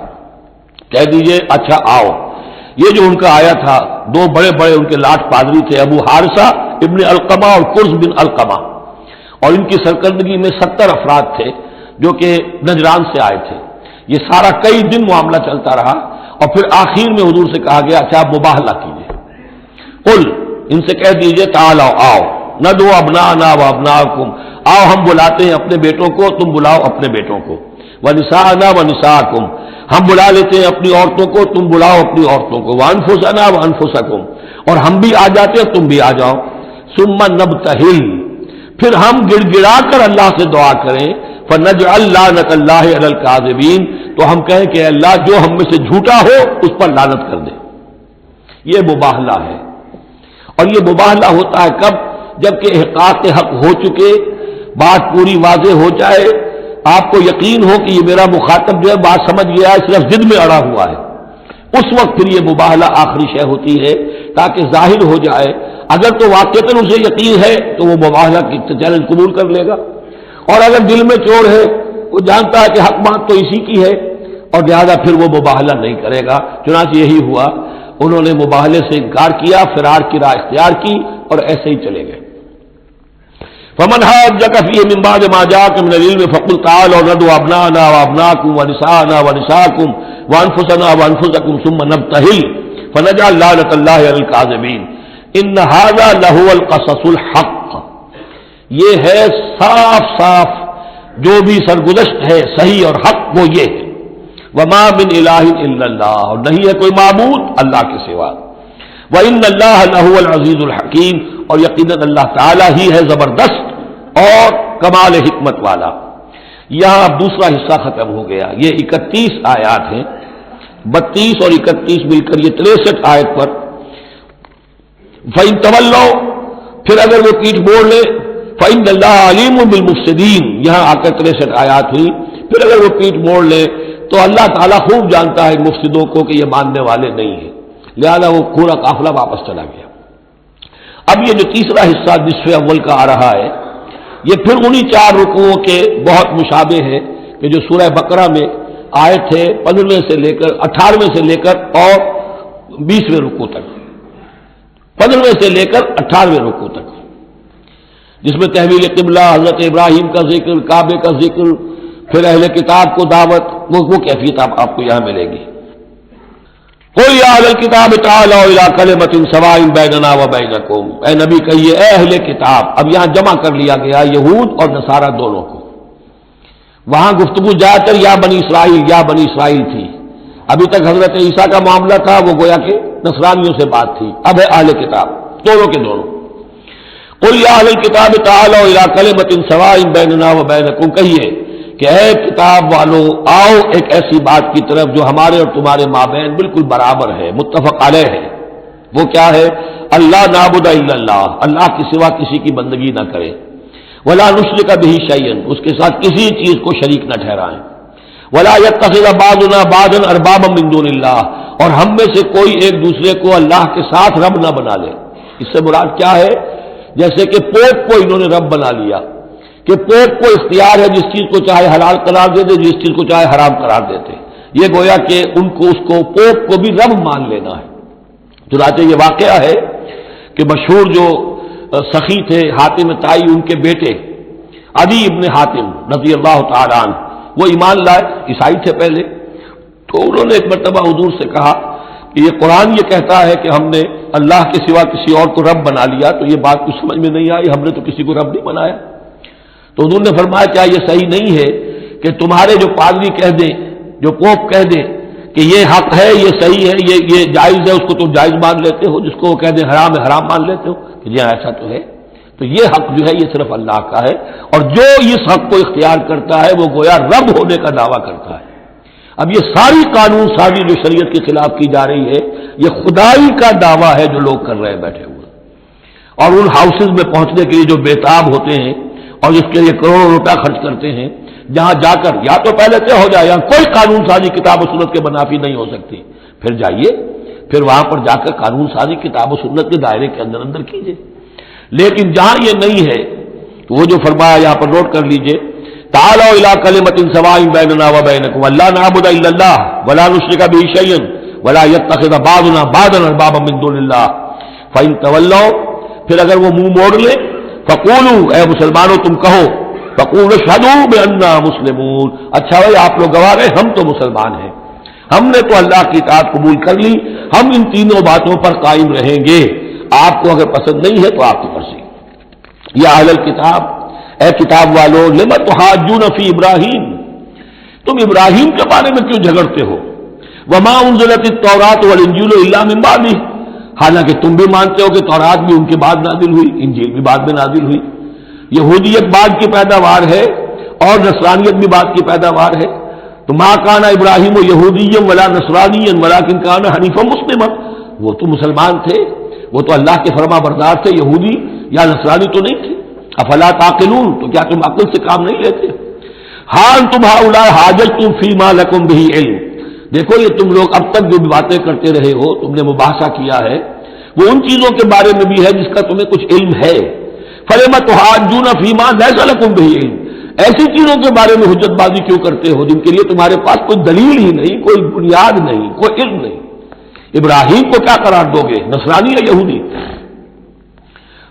کہہ دیجئے اچھا آؤ۔ یہ جو ان کا آیا تھا، 2 بڑے بڑے ان کے لاٹ پادری تھے، ابو حارثہ ابن علقمہ اور قرظ بن علقمہ، اور ان کی سرکردگی میں 70 افراد تھے جو کہ نجران سے آئے تھے۔ یہ سارا کئی دن معاملہ چلتا رہا اور پھر آخر میں حضور سے کہا گیا اچھا آپ مباہلہ کیجیے، قل، ان سے کہہ دیجئے تعالوا، آؤ، ندعو ابناءنا وابناءکم، آؤ ہم بلاتے ہیں اپنے بیٹوں کو، تم بلاؤ اپنے بیٹوں کو، ونساءنا ونساءکم، ہم بلا لیتے ہیں اپنی عورتوں کو، تم بلاؤ اپنی عورتوں کو، وانفسنا وانفسکم، اور ہم بھی آ جاتے ہیں تم بھی آ جاؤ، ثم نبتہل، پھر ہم گڑ گڑا کر اللہ سے دعا کریں، فنجعل لعنت اللہ علی الکاذبین، تو ہم کہیں کہ اللہ جو ہم میں سے جھوٹا ہو اس پر لعنت کر دے۔ یہ مباہلہ ہے، اور یہ مباہلہ ہوتا ہے کب؟ جبکہ احقاق حق ہو چکے، بات پوری واضح ہو جائے، آپ کو یقین ہو کہ یہ میرا مخاطب جو ہے بات سمجھ گیا ہے، صرف ضد میں اڑا ہوا ہے، اس وقت پھر یہ مباہلہ آخری شے ہوتی ہے تاکہ ظاہر ہو جائے۔ اگر تو واقعتاً اسے یقین ہے تو وہ مباہلہ کی چیلنج قبول کر لے گا، اور اگر دل میں چوڑ ہے، وہ جانتا ہے کہ حق بات تو اسی کی ہے، اور لہذا پھر وہ مباہلہ نہیں کرے گا۔ چنانچہ یہی ہوا، انہوں نے مباہلے سے انکار کیا، فرار کی راہ اختیار کی اور ایسے ہی چلے گئے۔ فمن حاجک فیہ من بعد ما جاءک من العلم فقل تعالوا ندعو ابناءنا وابناءکم ونساءنا ونساءکم وانفسنا وانفسکم ثم نبتہل فنجعل لعنت اللہ علی الکاذبین ان ھذا لہو القصص الحق، یہ ہے صاف صاف جو بھی سرگزشت ہے صحیح اور حق وہ یہ ہے، وما من الہ الا اللہ، اور نہیں ہے کوئی معبود اللہ کے سوا، وان اللہ لہو العزیز الحکیم، اور یقیناً اللہ تعالیٰ ہی ہے زبردست اور کمال حکمت والا۔ یہاں اب دوسرا حصہ ختم ہو گیا، یہ 31 آیات ہیں، 32 اور 31 مل کر یہ 63 آیت پر۔ فَإِن تَوَلَّوْا، پھر اگر وہ پیٹھ موڑ لے، فَإِنَّ اللَّهَ عَلِيمٌ بِالْمُفْسِدِينَ، یہاں آ کر 63 آیات ہوئی، پھر اگر وہ پیٹھ موڑ لے تو اللہ تعالیٰ خوب جانتا ہے مفسدوں کو کہ یہ ماننے والے نہیں ہیں، لہذا وہ پورا قافلہ واپس چلا گیا۔ اب یہ جو تیسرا حصہ نصف اول کا آ رہا ہے، یہ پھر انہی 4 رکوعوں کے بہت مشابہ ہے کہ جو سورہ بقرہ میں آئے تھے 15ویں سے لے کر 18ویں سے لے کر اور 20ویں رکوع تک، 15ویں سے لے کر 18ویں رکوع تک، جس میں تحویل قبلہ، حضرت ابراہیم کا ذکر، کعبے کا ذکر، پھر اہل کتاب کو دعوت، وہ کیفیت آپ کو یہاں ملے گی۔ قل یا اہل الکتاب تعالوا الی کلمۃ سواء بیننا وبینکم، اے نبی کہیے اے اہل کتاب، اب یہاں جمع کر لیا گیا یہود اور نصارہ دونوں کو، وہاں گفتگو جا کر یا بنی اسرائیل تھی، ابھی تک حضرت عیسیٰ کا معاملہ تھا، وہ گویا کہ نصرانیوں سے بات تھی، اب ہے اہل کتاب، دونوں کے دونوں۔ قل یا اہل الکتاب تعالوا الی کلمۃ سواء بیننا وبینکم، کہیے کہ اے کتاب والو آؤ ایک ایسی بات کی طرف جو ہمارے اور تمہارے مابین بالکل برابر ہے، متفق علیہ ہے۔ وہ کیا ہے؟ اللہ نعبد الا اللہ، اللہ کے سوا کسی کی بندگی نہ کرے، ولا نشرک بہ شیئا، اس کے ساتھ کسی چیز کو شریک نہ ٹھہرائیں، ولا یتخذ بعضنا بعضا اربابا من دون اللہ، اور ہم میں سے کوئی ایک دوسرے کو اللہ کے ساتھ رب نہ بنا لے۔ اس سے مراد کیا ہے؟ جیسے کہ پوپ کو انہوں نے رب بنا لیا کہ پوپ کو اختیار ہے جس چیز کو چاہے حلال قرار دے دے، جس چیز کو چاہے حرام قرار دیتے، یہ گویا کہ ان کو اس کو پوپ کو بھی رب مان لینا ہے۔ چنانچہ یہ واقعہ ہے کہ مشہور جو سخی تھے حاتم طائی، ان کے بیٹے عدی ابن حاتم رضی اللہ تعالیٰ عنہ، وہ ایمان لائے، عیسائی تھے پہلے، تو انہوں نے ایک مرتبہ حضور سے کہا کہ یہ قرآن یہ کہتا ہے کہ ہم نے اللہ کے سوا کسی اور کو رب بنا لیا، تو یہ بات کچھ سمجھ میں نہیں آئی، ہم نے تو کسی کو رب نہیں بنایا۔ تو حضور نے فرمایا کیا یہ صحیح نہیں ہے کہ تمہارے جو پادری کہہ دیں، جو پوپ کہہ دیں کہ یہ حق ہے، یہ صحیح ہے، یہ جائز ہے، اس کو تم جائز مان لیتے ہو، جس کو وہ کہہ دیں حرام ہے حرام مان لیتے ہو؟ کہ جی ایسا تو ہے۔ تو یہ حق جو ہے یہ صرف اللہ کا ہے، اور جو اس حق کو اختیار کرتا ہے وہ گویا رب ہونے کا دعویٰ کرتا ہے۔ اب یہ ساری قانون سازی جو شریعت کے خلاف کی جا رہی ہے، یہ خدائی کا دعویٰ ہے جو لوگ کر رہے ہیں بیٹھے ہوئے، اور ان ہاؤسز میں پہنچنے کے لیے جو بےتاب ہوتے ہیں اور اس کے لیے کروڑوں روپیہ خرچ کرتے ہیں، جہاں جا کر یا تو پہلے طے ہو جائے یا کوئی قانون سازی کتاب و سنت کے منافی نہیں ہو سکتی، پھر جائیے، پھر وہاں پر جا کر قانون سازی کتاب و سنت کے دائرے کے اندر اندر کیجیے۔ لیکن جہاں یہ نہیں ہے تو وہ جو فرمایا یہاں پر نوٹ کر لیجئے، تعالوا الی کلمۃ سواء بیننا وبینکم الا نعبد الا اللہ ولا نشرک بہ شیئا ولا یتخذ بعضنا بعضا اربابا من دون اللہ فإن تولوا، پھر اگر وہ منہ موڑ لیں، فقولوا، اے مسلمانوں تم کہو، فقولوا اشہدوا بأننا مسلمون، اچھا بھائی آپ لوگ گواہ رہے ہم تو مسلمان ہیں، ہم نے تو اللہ کی اطاعت قبول کر لی، ہم ان تینوں باتوں پر قائم رہیں گے، آپ کو اگر پسند نہیں ہے تو آپ کی مرضی۔ یا اہل الکتاب، اے کتاب والو، لم تحاجون فی ابراہیم، تم ابراہیم کے بارے میں کیوں جھگڑتے ہو؟ وما انزلت التوراۃ والانجیل الا من بعدہ، حالانکہ تم بھی مانتے ہو کہ تورات بھی ان کے بعد نازل ہوئی، انجیل بھی بعد میں نازل ہوئی، یہودیت بعد کی پیداوار ہے اور نصرانیت بھی بعد کی پیداوار ہے۔ تو ما کان ابراہیم یہودیا ولا نصرانیا ولکن کان حنیفا مسلما، وہ تو مسلمان تھے، وہ تو اللہ کے فرما بردار تھے، یہودی یا نصرانی تو نہیں تھے۔ افلا تعقلون، تو کیا تم عقل سے کام نہیں لیتے؟ ہاں انتم ہؤلاء حاججتم فیما لکم بہ علم، دیکھو یہ تم لوگ اب تک جو باتیں کرتے رہے ہو، تم نے مباحثہ کیا ہے، وہ ان چیزوں کے بارے میں بھی ہے جس کا تمہیں کچھ علم ہے۔ فلم تحاجون فیما لیس لکم بہ علم، ایسی چیزوں کے بارے میں حجت بازی کیوں کرتے ہو جن کے لیے تمہارے پاس کوئی دلیل ہی نہیں، کوئی بنیاد نہیں، کوئی علم نہیں؟ ابراہیم کو کیا قرار دو گے، نصرانی یا یہودی؟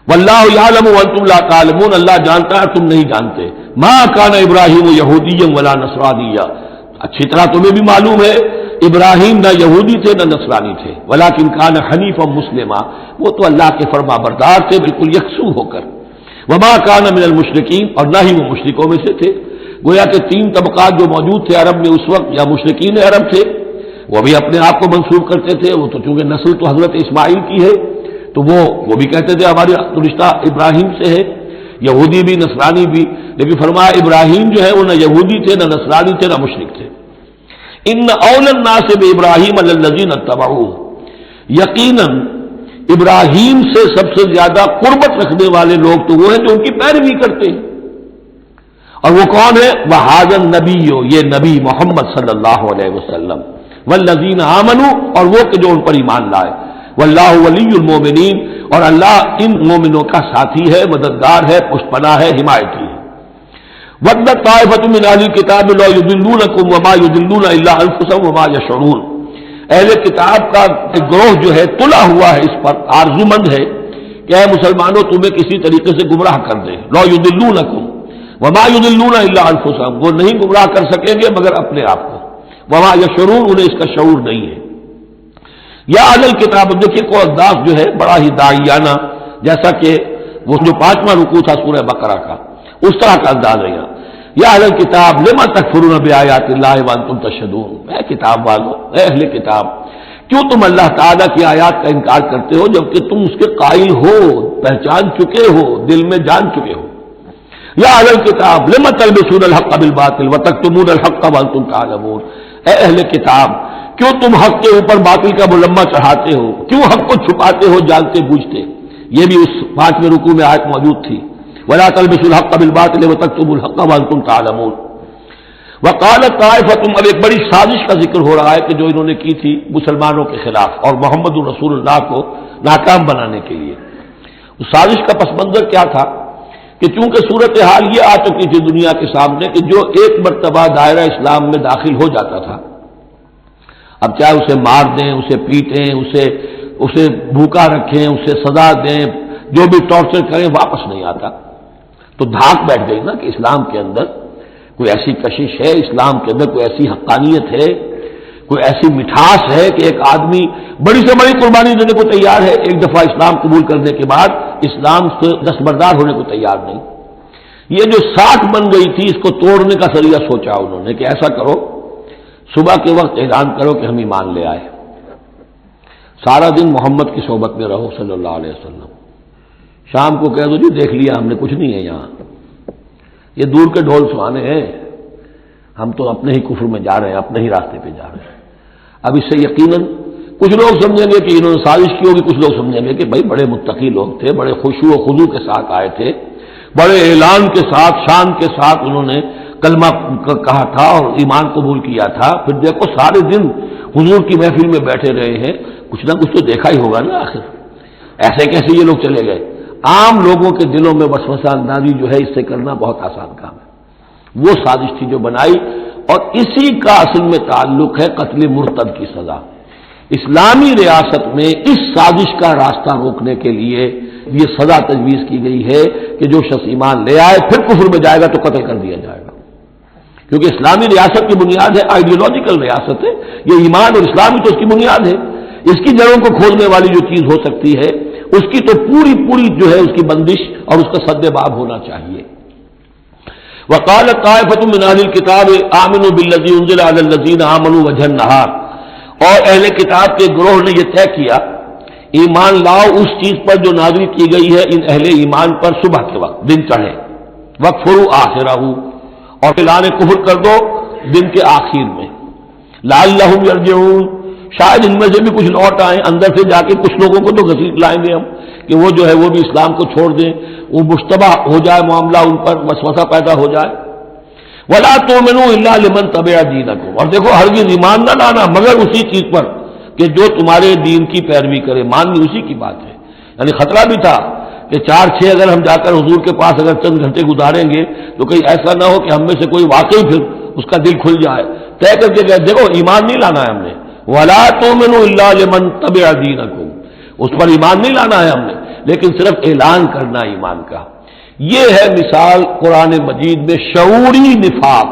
واللہ یعلم وانتم لا تعلمون، اللہ جانتا ہے تم نہیں جانتے۔ ما کان ابراہیم یہودیا ولا نصرانیا، اچھی طرح تمہیں بھی معلوم ہے ابراہیم نہ یہودی تھے نہ نصرانی تھے، ولکن کان حنیفا مسلما، وہ تو اللہ کے فرما بردار تھے بالکل یکسو ہو کر۔ وما کان من المشرکین، اور نہ ہی وہ مشرکوں میں سے تھے۔ گویا کہ تین طبقات جو موجود تھے عرب میں اس وقت، یا مشرکین عرب تھے، وہ بھی اپنے آپ کو منسوب کرتے تھے، وہ تو چونکہ نسل تو حضرت اسماعیل کی ہے تو وہ بھی کہتے تھے ہمارا رشتہ ابراہیم سے ہے، یہودی بھی نصرانی بھی، لیکن فرمایا ابراہیم جو ہے وہ نہ یہودی تھے نہ نصرانی تھے نہ مشرک تھے۔ ان اول الناس بابراہیم الذین اتبعوہ، یقیناً ابراہیم سے سب سے زیادہ قربت رکھنے والے لوگ تو وہ ہیں جو ان کی پیروی کرتے ہیں، اور وہ کون ہے؟ وہذا النبی، یہ نبی محمد صلی اللہ علیہ وسلم، والذین آمنوا، اور وہ کہ جو ان پر ایمان لائے، واللہ ولی المومنین، اور اللہ ان مومنوں کا ساتھی ہے، مددگار ہے، پشت پناہ ہے، حمایتی ہے۔ وَدَّتْ طَائِفَةٌ مِّنْ أَهْلِ الْكِتَابِ لَا يُضِلُّونَكُمْ وَمَا يُضِلُّونَ إِلَّا أَنفُسَهُمْ وَمَا يَشْعُرُونَ، اہل کتاب کا ایک گروہ جو ہے تلا ہوا ہے، اس پر آرزو مند ہے کہ اے مسلمانوں تمہیں کسی طریقے سے گمراہ کر دیں۔ لَا يُضِلُّونَكُمْ وَمَا يُضِلُّونَ إِلَّا أَنفُسَهُمْ، وہ نہیں گمراہ کر سکیں گے مگر اپنے آپ کو، وَمَا يَشْعُرُونَ، انہیں اس کا شعور نہیں ہے۔ یا اہل الکتاب، دیکھیے کو انداز جو ہے بڑا ہی داعیانہ، جیسا کہ وہ جو 5واں رکوع تھا سورہ بقرہ کا، اس طرح کا انداز ہے یہاں۔ یا اہل الکتاب لما تکفرون بآیات اللہ وانتم تشہدون، اے کتاب والو، اے اہل کتاب، کیوں تم اللہ تعالیٰ کی آیات کا انکار کرتے ہو جبکہ تم اس کے قائل ہو، پہچان چکے ہو، دل میں جان چکے ہو؟ یا اہل الکتاب لم تلبسون الحق بالباطل وتکتمون الحق وانتم تعلمون، اے اہل کتاب کیوں تم حق کے اوپر باطل کا ملمہ چڑھاتے ہو، کیوں حق کو چھپاتے ہو جانتے بوجھتے؟ یہ بھی اس 5ویں رکوع میں آیت موجود تھی، ولا تلبسوا الحق بالباطل وتکتموا الحق وانتم تعلمون۔ وقالت طائفۃ، اب ایک بڑی سازش کا ذکر ہو رہا ہے کہ جو انہوں نے کی تھی مسلمانوں کے خلاف اور محمد رسول اللہ کو ناکام بنانے کے لیے۔ اس سازش کا پس منظر کیا تھا کہ چونکہ صورتحال یہ آ چکی تھی دنیا کے سامنے کہ جو ایک مرتبہ دائرہ اسلام میں داخل ہو جاتا تھا، اب چاہے اسے مار دیں، اسے پیٹیں، اسے بھوکا رکھیں، اسے سزا دیں، جو بھی ٹارچر کریں، واپس نہیں آتا۔ تو دھاک بیٹھ گئی نا کہ اسلام کے اندر کوئی ایسی کشش ہے، اسلام کے اندر کوئی ایسی حقانیت ہے، کوئی ایسی مٹھاس ہے کہ ایک آدمی بڑی سے بڑی قربانی دینے کو تیار ہے، ایک دفعہ اسلام قبول کرنے کے بعد اسلام سے دستبردار ہونے کو تیار نہیں۔ یہ جو ساکھ بن گئی تھی اس کو توڑنے کا ذریعہ سوچا انہوں نے کہ ایسا کرو، صبح کے وقت اعلان کرو کہ ہم ایمان لے آئے، سارا دن محمد کی صحبت میں رہو صلی اللہ علیہ وسلم، شام کو کہہ دو جی دیکھ لیا ہم نے، کچھ نہیں ہے یہاں، یہ دور کے ڈھول سہانے ہیں، ہم تو اپنے ہی کفر میں جا رہے ہیں، اپنے ہی راستے پہ جا رہے ہیں۔ اب اس سے یقیناً کچھ لوگ سمجھیں گے کہ انہوں نے سازش کی ہوگی، کچھ لوگ سمجھیں گے کہ بھائی بڑے متقی لوگ تھے، بڑے خشوع و خضوع کے ساتھ آئے تھے، بڑے اعلان کے ساتھ، شان کے ساتھ انہوں نے کلمہ کہا تھا اور ایمان قبول کیا تھا، پھر دیکھو سارے دن حضور کی محفل میں بیٹھے رہے ہیں، کچھ نہ کچھ تو دیکھا ہی ہوگا نا آخر، ایسے کیسے یہ لوگ چلے گئے؟ عام لوگوں کے دلوں میں وسوسہ اندازی جو ہے اس سے کرنا بہت آسان کام ہے۔ وہ سازش تھی جو بنائی، اور اسی کا اصل میں تعلق ہے قتل مرتد کی سزا۔ اسلامی ریاست میں اس سازش کا راستہ روکنے کے لیے یہ سزا تجویز کی گئی ہے کہ جو شخص ایمان لے آئے پھر کفر میں جائے گا تو قتل کر دیا جائے گا، کیونکہ اسلامی ریاست کی بنیاد ہے، آئیڈیولوجیکل ریاست ہے یہ، ایمان اور اسلامی تو اس کی بنیاد ہے۔ اس کی جڑوں کو کھولنے والی جو چیز ہو سکتی ہے اس کی تو پوری جو ہے اس کی بندش اور اس کا سد باب ہونا چاہیے۔ وقالت طائفۃ من اہل الکتاب آمنوا بالذی انزل علی الذین آمنوا وجہ النہار، اور اہل کتاب کے گروہ نے یہ طے کیا ایمان لاؤ اس چیز پر جو نازل کی گئی ہے ان اہل ایمان پر صبح کے وقت، دن چڑھے، وکفروا آخرہ، اور اعلان کفر کر دو دن کے آخر میں، لعلہم یرجعون، شاید ان میں سے بھی کچھ لوٹ آئیں، اندر سے جا کے کچھ لوگوں کو تو گھسیٹ لائیں گے ہم کہ وہ جو ہے وہ بھی اسلام کو چھوڑ دیں، وہ مشتبہ ہو جائے معاملہ، ان پر وسوسہ پیدا ہو جائے۔ وَلَا تُؤْمِنُوا إِلَّا لِمَن تَبِعَ دِينَكُمْ، اور دیکھو ہرگز ایمان نہ لانا مگر اسی چیز پر کہ جو تمہارے دین کی پیروی کرے، ماننی اسی کی بات ہے۔ یعنی خطرہ بھی تھا کہ 4-6 اگر ہم جا کر حضور کے پاس اگر چند گھنٹے گزاریں گے تو کہیں ایسا نہ ہو کہ ہم میں سے کوئی واقعی پھر اس کا دل کھل جائے، طے کر کے گئے دیکھو ایمان نہیں لانا ہے ہم نے، وَلَا تُؤْمِنُوا إِلَّا لِمَن تَبِعَ دِينَكُمْ، اس پر ایمان نہیں لانا ہے ہم نے، لیکن صرف اعلان کرنا ایمان کا۔ یہ ہے مثال قرآن مجید میں شعوری نفاق،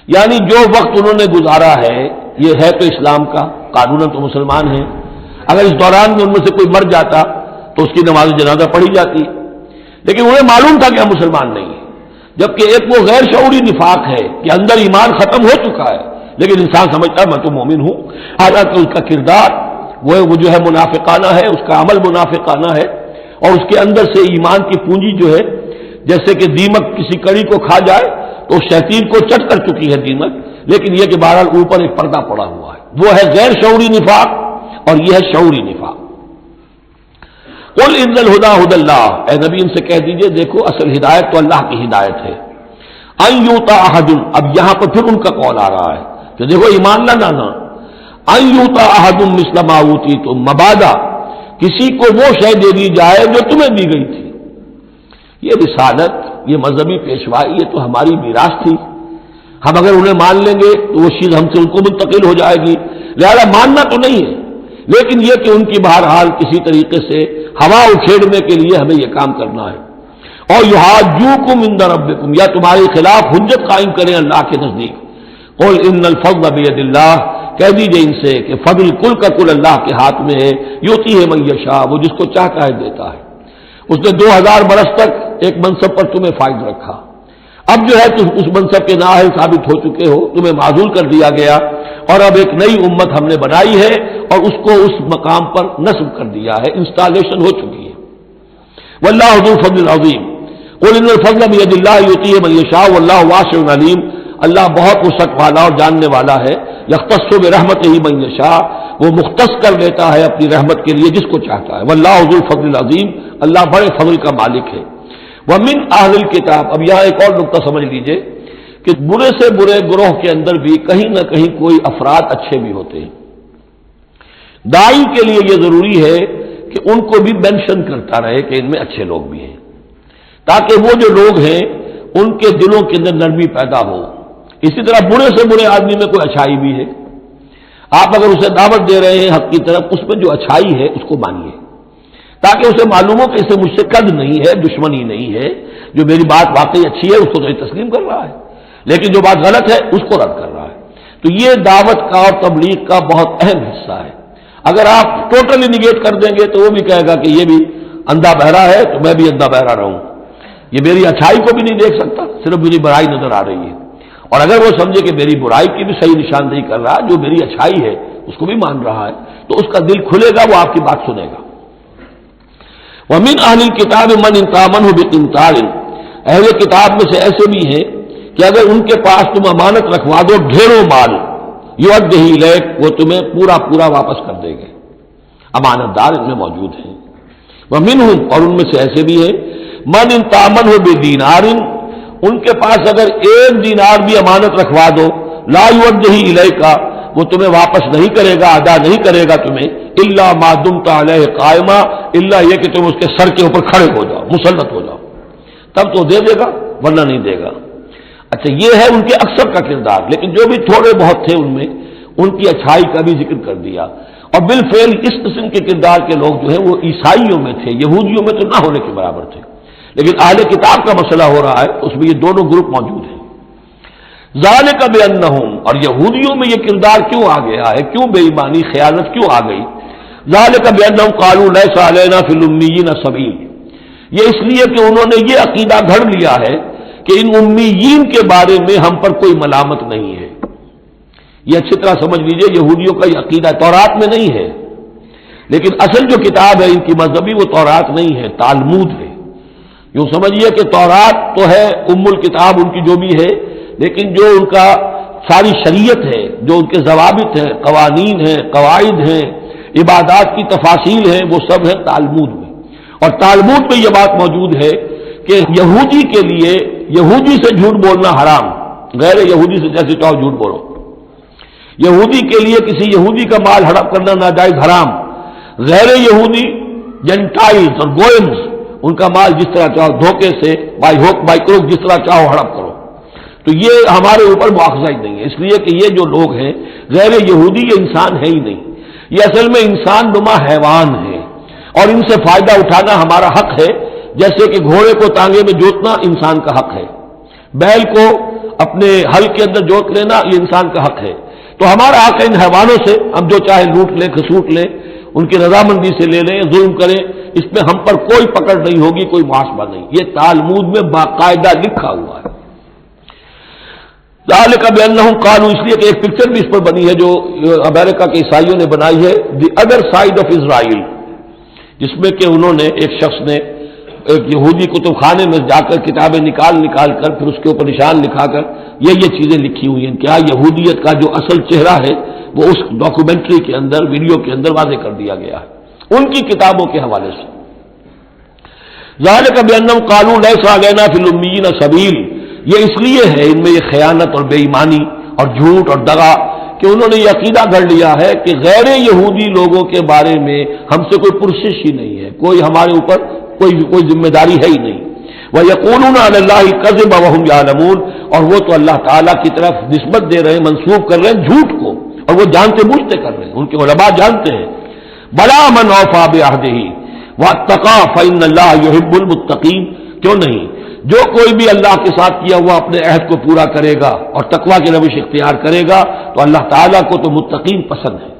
یعنی جو وقت انہوں نے گزارا ہے یہ ہے تو اسلام کا، قانوناً تو مسلمان ہیں، اگر اس دوران میں ان میں سے کوئی مر جاتا تو اس کی نماز جنازہ پڑھی جاتی، لیکن انہیں معلوم تھا کہ ہم مسلمان نہیں ہیں، جبکہ ایک وہ غیر شعوری نفاق ہے کہ اندر ایمان ختم ہو چکا ہے لیکن انسان سمجھتا ہے میں تو مومن ہوں، حالانکہ اس کا کردار وہ جو ہے منافقانہ ہے، اس کا عمل منافقانہ ہے، اور اس کے اندر سے ایمان کی پونجی جو ہے جیسے کہ دیمک کسی کڑی کو کھا جائے تو شیطین کو چٹ کر چکی ہے دیمک، لیکن یہ کہ بہرحال اوپر ایک پردہ پڑا ہوا ہے، وہ ہے غیر شعوری نفاق اور یہ ہے شعوری نفاق۔ قل ان الہدی ھدی اللہ، اے نبی ان سے کہہ دیجئے دیکھو اصل ہدایت تو اللہ کی ہدایت ہے، ان یؤتی احد، اب یہاں پر پھر ان کا قول آ رہا ہے کہ دیکھو ایمان نہ لانا، ان یؤتی احد مثل ما اوتیتم، مبادا کسی کو وہ شے دے دی جائے جو تمہیں دی گئی تھی۔ یہ رسالت، یہ مذہبی پیشوائی، یہ تو ہماری میراث تھی، ہم اگر انہیں مان لیں گے تو وہ چیز ہم سے ان کو منتقل ہو جائے گی، لہذا ماننا تو نہیں ہے، لیکن یہ کہ ان کی بہرحال کسی طریقے سے ہوا اکھیڑنے کے لیے ہمیں یہ کام کرنا ہے۔ اور یحاجوکم عند ربکم، یا تمہارے خلاف حجت قائم کریں اللہ کے نزدیک۔ قل ان الفضل بید اللہ، کہہ دیجئے ان سے کہ فضل کل کا کل اللہ کے ہاتھ میں ہے، یؤتی ہے من یشاء، وہ جس کو چاہتا ہے دیتا ہے۔ اس نے 2000 برس تک ایک منصب پر تمہیں فائز رکھا، اب جو ہے تم اس منصب کے نااہل ثابت ہو چکے ہو، تمہیں معزول کر دیا گیا، اور اب ایک نئی امت ہم نے بنائی ہے اور اس کو اس مقام پر نصب کر دیا ہے، انسٹالیشن ہو چکی ہے۔ واللہ ذو الفضل العظیم قل ان الفضل بید اللہ یؤتیہ من یشاء واللہ واسع علیم، اللہ بہت وسعت والا اور جاننے والا ہے۔ یختص برحمتہ من یشاء، وہ مختص کر لیتا ہے اپنی رحمت کے لیے جس کو چاہتا ہے۔ واللہ ذو الفضل العظیم، اللہ بڑے فضل کا مالک ہے۔ ومن اہل الکتاب، اب یہاں ایک اور نقطہ سمجھ لیجئے کہ برے سے برے گروہ کے اندر بھی کہیں نہ کہیں کوئی افراد اچھے بھی ہوتے ہیں۔ داعی کے لیے یہ ضروری ہے کہ ان کو بھی مینشن کرتا رہے کہ ان میں اچھے لوگ بھی ہیں، تاکہ وہ جو لوگ ہیں ان کے دلوں کے اندر نرمی پیدا ہو۔ اسی طرح برے سے برے آدمی میں کوئی اچھائی بھی ہے، آپ اگر اسے دعوت دے رہے ہیں حق کی طرف، اس میں جو اچھائی ہے اس کو مانیے، تاکہ اسے معلوم ہو کہ اسے مجھ سے قد نہیں ہے، دشمنی نہیں ہے، جو میری بات واقعی اچھی ہے اس کو تو یہ تسلیم کر رہا ہے، لیکن جو بات غلط ہے اس کو رد کر رہا ہے۔ تو یہ دعوت کا اور تبلیغ کا بہت اہم حصہ ہے۔ اگر آپ ٹوٹلی نگیٹ کر دیں گے تو وہ بھی کہے گا کہ یہ بھی اندھا بہرا ہے تو میں بھی اندھا بہرا رہوں، یہ میری اچھائی کو بھی نہیں دیکھ سکتا، صرف میری برائی نظر آ رہی ہے۔ اور اگر وہ سمجھے کہ میری برائی کی بھی صحیح نشاندہی کر رہا ہے، جو میری اچھائی ہے اس کو بھی مان رہا ہے، تو اس کا دل کھلے گا، وہ آپ کی بات سنے گا۔ وَمِنْ أَهْلِ الْكِتَابِ مَنْ إِنْ تَأْمَنْهُ بِقِنْطَارٍ، اہل کتاب میں سے ایسے بھی ہیں کہ اگر ان کے پاس تم امانت رکھوا دو ڈھیروں مال، یؤدیہ الیک، وہ تمہیں پورا پورا واپس کر دیں گے۔ امانت دار ان میں موجود ہیں۔ وَمِنْهُمْ، اور ان میں سے ایسے بھی ہیں، مَنْ إِنْ تَأْمَنْهُ بِدِینَارٍ، ان کے پاس اگر ایک دینار بھی امانت رکھوا دو، لا یؤدیہ الیک، وہ تمہیں واپس نہیں کرے گا، ادا نہیں کرے گا تمہیں، الا ما دمت علیہ قائما، الا یہ کہ تم اس کے سر کے اوپر کھڑے ہو جاؤ، مسلط ہو جاؤ، تب تو دے دے گا ورنہ نہیں دے گا۔ اچھا، یہ ہے ان کے اکثر کا کردار، لیکن جو بھی تھوڑے بہت تھے ان میں ان کی اچھائی کا بھی ذکر کر دیا۔ اور بالفعل اس قسم کے کردار کے لوگ جو ہیں وہ عیسائیوں میں تھے، یہودیوں میں تو نہ ہونے کے برابر تھے، لیکن اہل کتاب کا مسئلہ ہو رہا ہے، اس میں یہ دونوں گروپ موجود ہیں۔ ذالک بانہم، اور یہودیوں میں یہ کردار کیوں آ گیا ہے، کیوں بے ایمانی خیانت کیوں آ گئی؟ ذالک بانہم قالوا لیس علینا فی الامیین سبیل، یہ اس لیے کہ انہوں نے یہ عقیدہ گھڑ لیا ہے کہ ان امیین کے بارے میں ہم پر کوئی ملامت نہیں ہے۔ یہ اچھی طرح سمجھ لیجئے، یہودیوں کا یہ عقیدہ تورات میں نہیں ہے، لیکن اصل جو کتاب ہے ان کی مذہبی وہ تورات نہیں ہے، تالمود ہے۔ یوں سمجھیے کہ تورات تو ہے ام الکتاب ان کی جو بھی ہے، لیکن جو ان کا ساری شریعت ہے، جو ان کے ضوابط ہیں، قوانین ہیں، قواعد ہیں، عبادات کی تفاصیل ہیں، وہ سب ہے تالمود میں۔ اور تالمود میں یہ بات موجود ہے کہ یہودی کے لیے یہودی سے جھوٹ بولنا حرام، غیر یہودی سے جیسے چاہو جھوٹ بولو۔ یہودی کے لیے کسی یہودی کا مال ہڑپ کرنا ناجائز حرام، غیر یہودی جنٹائلز اور گوئمز ان کا مال جس طرح چاہو دھوکے سے بائی ہوک بائی کروک جس طرح چاہو ہڑپ کرو، تو یہ ہمارے اوپر مواخذہ ہی نہیں ہے، اس لیے کہ یہ جو لوگ ہیں غیر یہودی یہ انسان ہے ہی نہیں، یہ اصل میں انسان نما حیوان ہے، اور ان سے فائدہ اٹھانا ہمارا حق ہے، جیسے کہ گھوڑے کو تانگے میں جوتنا انسان کا حق ہے، بیل کو اپنے ہل کے اندر جوت لینا یہ انسان کا حق ہے۔ تو ہمارا حق ہے ان حیوانوں سے ہم جو چاہے لوٹ لیں، کھسوٹ لیں، ان کی رضامندی سے لے لیں، ظلم کریں، اس میں ہم پر کوئی پکڑ نہیں ہوگی، کوئی محاسبہ نہیں، یہ تالمود میں باقاعدہ لکھا ہوا ہے۔ ذالک بانہم قالوا، اس لیے کہ ایک پکچر بھی اس پر بنی ہے جو امریکہ کے عیسائیوں نے بنائی ہے، the other side of Israel, جس میں کہ انہوں نے ایک شخص نے ایک یہودی کتب خانے میں جا کر کتابیں نکال کر پھر اس کے اوپر نشان لکھا کر یہ چیزیں لکھی ہوئی ہیں، کیا یہودیت کا جو اصل چہرہ ہے وہ اس ڈاکومنٹری کے اندر، ویڈیو کے اندر واضح کر دیا گیا ہے ان کی کتابوں کے حوالے سے۔ ذالک بانہم قالوا لیس علینا فی الامیین سبیل، یہ اس لیے ہے ان میں یہ خیانت اور بے ایمانی اور جھوٹ اور دغا کہ انہوں نے یہ عقیدہ گھڑ لیا ہے کہ غیر یہودی لوگوں کے بارے میں ہم سے کوئی پرسش ہی نہیں ہے، کوئی ہمارے اوپر کوئی ذمہ داری ہے ہی نہیں۔ وَيَقُولُونَ عَلَى اللَّهِ الْكَذِبَ وَهُمْ يَعْلَمُونَ، اور وہ تو اللہ تعالیٰ کی طرف نسبت دے رہے ہیں، منسوب کر رہے ہیں جھوٹ کو، اور وہ جانتے بوجھتے کر رہے ہیں، ان کے علماء جانتے ہیں۔ بَلَىٰ مَنْ أَوْفَىٰ بِعَهْدِهِ وَاتَّقَىٰ فَإِنَّ اللَّهَ يُحِبُّ الْمُتَّقِينَ، کیوں نہیں، جو کوئی بھی اللہ کے ساتھ کیا ہوا اپنے عہد کو پورا کرے گا اور تقویٰ کی روش اختیار کرے گا تو اللہ تعالیٰ کو تو متقین پسند ہے۔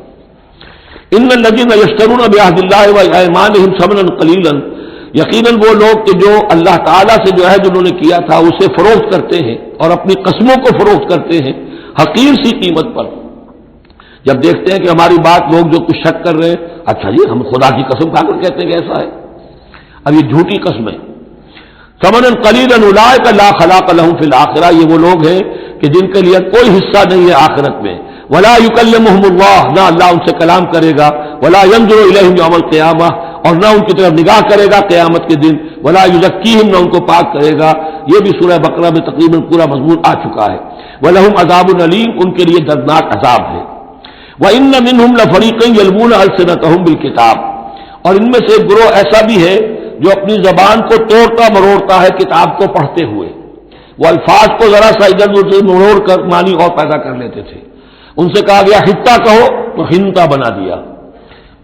ان الذین یشترون بعہد اللہ وایمانہم ثمنا قلیلا، یقیناً وہ لوگ کہ جو اللہ تعالیٰ سے جو عہد انہوں نے کیا تھا اسے فروخت کرتے ہیں اور اپنی قسموں کو فروخت کرتے ہیں حقیر سی قیمت پر، جب دیکھتے ہیں کہ ہماری بات لوگ جو کچھ شک کر رہے ہیں، اچھا جی ہم خدا کی قسم کھا کر کہتے ہیں کہ ایسا ہے. اب یہ جھوٹی قسمیں. ثمنا قلیلا اولئک لا خلاق لهم فی الاخرہ، یہ وہ لوگ ہیں کہ جن کے لیے کوئی حصہ نہیں ہے آخرت میں. ولا یکلمهم اللہ، نہ اللہ ان سے کلام کرے گا. ولا ينظر الیہم یوم القیامہ، اور نہ ان کی طرف نگاہ کرے گا قیامت کے دن. ولا یزکیہم، نہ ان کو پاک کرے گا. یہ بھی سورہ بقرہ میں تقریباً پورا مضمون آ چکا ہے. ولہم عذاب علیم، ان کے لیے دردناک عذاب ہے. وَإِنَّ مِنْهُمْ لَفَرِيقًا يَلْوُونَ أَلْسِنَتَهُمْ بِالْكِتَابِ، اور ان میں سے ایک گروہ ایسا بھی ہے جو اپنی زبان کو توڑتا مروڑتا ہے کتاب کو پڑھتے ہوئے. وہ الفاظ کو ذرا سا ادھر ادھر مروڑ کر معنی اور پیدا کر لیتے تھے. ان سے کہا گیا حتہ کہو تو ہنتا بنا دیا،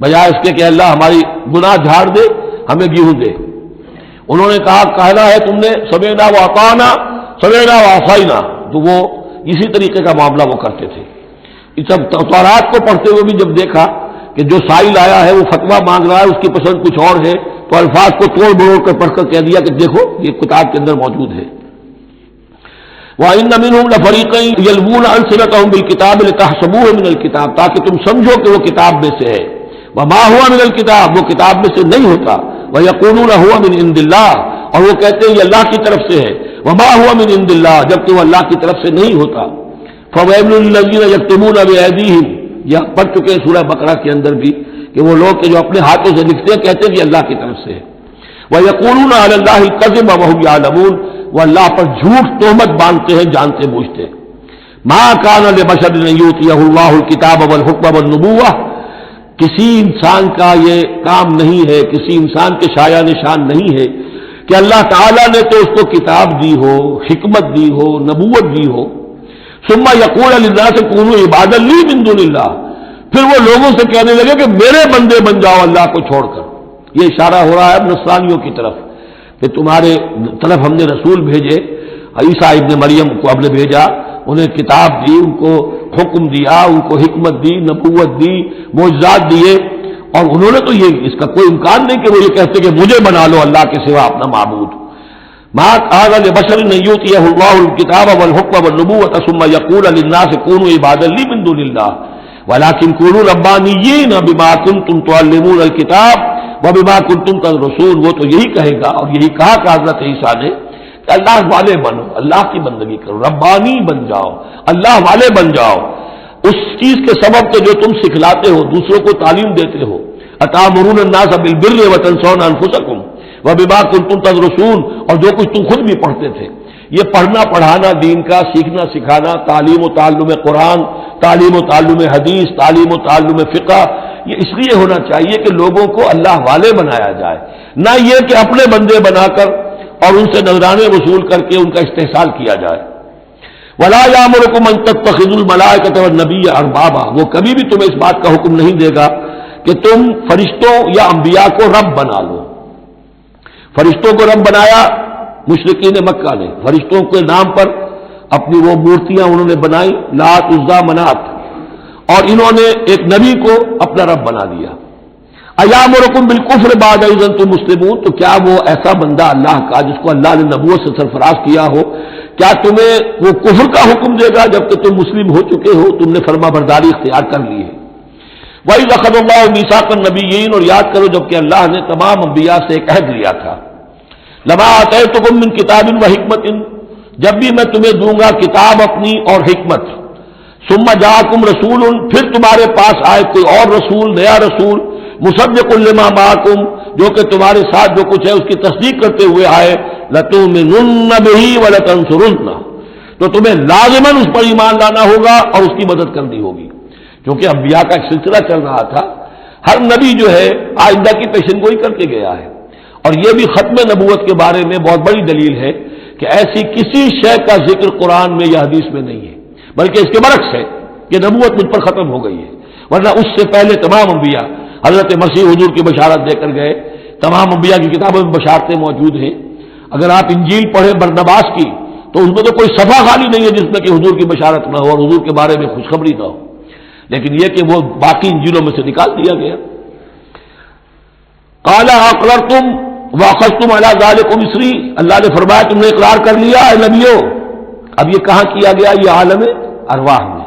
بجائے اس کے کہ اللہ ہماری گناہ جھاڑ دے، ہمیں گیہوں دے. انہوں نے کہنا ہے تم نے سمعنا وأطعنا سمعنا وعصینا، تو وہ اسی طریقے کا معاملہ وہ کرتے تھے. سب تورات کو پڑھتے ہوئے بھی جب دیکھا کہ جو سائل آیا ہے وہ فتویٰ مانگ رہا ہے، اس کی پسند کچھ اور ہے، تو الفاظ کو توڑ بروڑ کر پڑھ کر کہہ دیا کہ دیکھو یہ کتاب کے اندر موجود ہے. وَإِنَّ مِنْهُمْ لَفَرِيقًا يَلْوُونَ أَلْسِنَتَهُمْ بِالْكِتَابِ لِتَحْسَبُوهُ مِنَ الْكِتَابِ، تاکہ تم سمجھو کہ وہ کتاب میں سے ہے. وَمَا هُوَ مِنَ الْكِتَابِ، وہ کتاب میں سے نہیں ہوتا. وَيَقُولُونَ هُوَ مِنْ عِنْدِ اللَّهِ، اور وہ کہتے ہیں یہ اللہ کی طرف سے ہے. وَمَا هُوَ مِنْ عِنْدِ اللَّهِ، جبکہ وہ اللہ کی طرف سے نہیں ہوتا. فَوَيْلٌ لِّلَّذِينَ يَكْتُبُونَ بِأَيْدِيهِمْ، یہ پڑھ چکے ہیں سورہ بقرہ کے اندر بھی کہ وہ لوگ کہ جو اپنے ہاتھوں سے لکھتے ہیں کہتے ہیں کہ اللہ کی طرف سے ہے. وَيَقُولُونَ عَلَى اللَّهِ الْكَذِبَ وَهُمْ يَعْلَمُونَ، وہ اللہ پر جھوٹ تہمت باندھتے ہیں جانتے بوجھتے. مَا كَانَ لِبَشَرٍ أَن يُؤْتِيَهُ اللَّهُ الْكِتَابَ وَالْحُكْمَ وَالنُّبُوَّةَ، کسی انسان کا یہ کام نہیں ہے، کسی انسان کے شایہ نشان نہیں ہے کہ اللہ تعالیٰ نے تو اس کو کتاب دی ہو، حکمت دی ہو، نبوت دی ہو. ثم یقول للناس کونوا عبادا لی من دون اللہ، پھر وہ لوگوں سے کہنے لگے کہ میرے بندے بن جاؤ اللہ کو چھوڑ کر. یہ اشارہ ہو رہا ہے اب نصرانیوں کی طرف کہ تمہارے طرف ہم نے رسول بھیجے، عیسیٰ ابن مریم کو ہم نے بھیجا، انہیں کتاب دی، ان کو حکم دیا، ان کو حکمت دی، نبوت دی، معجزات دیے، اور انہوں نے تو یہ اس کا کوئی امکان نہیں کہ وہ یہ کہتے کہ مجھے بنا لو اللہ کے سوا اپنا معبود. ما كان لبشر أن يؤتيه الله الكتاب والحكم والنبوة ثم يقول للناس كونوا عبادا لي من دون الله ولكن كونوا ربانيين بما كنتم تعلمون الكتاب وبما كنتم تدرسون. وہ تو یہی کہے گا اور یہی کہا کہ حضرت عیسیٰ نے کہ اللہ والے بنو، اللہ کی بندگی کرو، ربانی بن جاؤ، اللہ والے بن جاؤ. اس چیز کے سبب کہ جو تم سکھلاتے ہو، دوسروں کو تعلیم دیتے ہو. أتأمرون الناس بالبر وتنسون أنفسكم وبما كنتم تدرسون، اور جو کچھ تم خود بھی پڑھتے تھے. یہ پڑھنا پڑھانا دین کا، سیکھنا سکھانا، تعلیم و تعلم قرآن، تعلیم و تعلم حدیث، تعلیم و تعلم فقہ، یہ اس لیے ہونا چاہیے کہ لوگوں کو اللہ والے بنایا جائے، نہ یہ کہ اپنے بندے بنا کر اور ان سے نذرانے وصول کر کے ان کا استحصال کیا جائے. ولا یامرکم ان تتخذوا الملائکۃ والنبی اربابا، وہ کبھی بھی تمہیں اس بات کا حکم نہیں دے گا کہ تم فرشتوں یا انبیاء کو رب بنا لو. فرشتوں کو رب بنایا مشرکین مکہ نے، فرشتوں کے نام پر اپنی وہ مورتیاں انہوں نے بنائی، لات عزا منات، اور انہوں نے ایک نبی کو اپنا رب بنا دیا. ایامرکم بالکفر بعد اذ انتم مسلمون، تو کیا وہ ایسا بندہ اللہ کا جس کو اللہ نے نبوت سے سرفراز کیا ہو، کیا تمہیں وہ کفر کا حکم دے گا جبکہ تم مسلم ہو چکے ہو، تم نے فرما برداری اختیار کر لی ہے. وَإِذْ أَخَذَ اللَّهُ مِيثَاقَ النَّبِيِّينَ، اور یاد کرو جب کہ اللہ نے تمام انبیاء سے ایک عہد لیا تھا. لَمَا آتَيْتُكُم مِّن كِتَابٍ وَحِكْمَةٍ، جب بھی میں تمہیں دوں گا کتاب اپنی اور حکمت. ثُمَّ جَاءَكُمْ رَسُولٌ، پھر تمہارے پاس آئے کوئی اور رسول، نیا رسول، مُصَدِّقٌ لِّمَا مَعَكُمْ، جو کہ تمہارے ساتھ جو کچھ ہے اس کی تصدیق کرتے ہوئے آئے. لَتُؤْمِنُنَّ بِهِ وَلَتَنصُرُنَّهُ، تو تمہیں لازماً اس پر ایمان لانا ہوگا اور اس کی مدد کرنی ہوگی. کیونکہ انبیاء کا ایک سلسلہ چل رہا تھا، ہر نبی جو ہے آئندہ کی پیشن گوئی کر کے گیا ہے. اور یہ بھی ختم نبوت کے بارے میں بہت بڑی دلیل ہے کہ ایسی کسی شے کا ذکر قرآن میں یا حدیث میں نہیں ہے، بلکہ اس کے برعکس ہے کہ نبوت مجھ پر ختم ہو گئی ہے. ورنہ اس سے پہلے تمام انبیاء حضرت مسیح حضور کی بشارت دے کر گئے. تمام انبیاء کی کتابوں میں بشارتیں موجود ہیں. اگر آپ انجیل پڑھیں برنباس کی تو اس میں تو کوئی صفحہ خالی نہیں ہے جس میں کہ حضور کی بشارت نہ ہو اور حضور کے بارے میں خوشخبری نہ ہو، لیکن یہ کہ وہ باقی انجیلوں میں سے نکال دیا گیا. قال اقررتم واخذتم على ذلكم اسری، اللہ نے فرمایا تم نے اقرار کر لیا اے نبیوں. اب یہ کہاں کیا گیا؟ یہ عالم ارواح میں.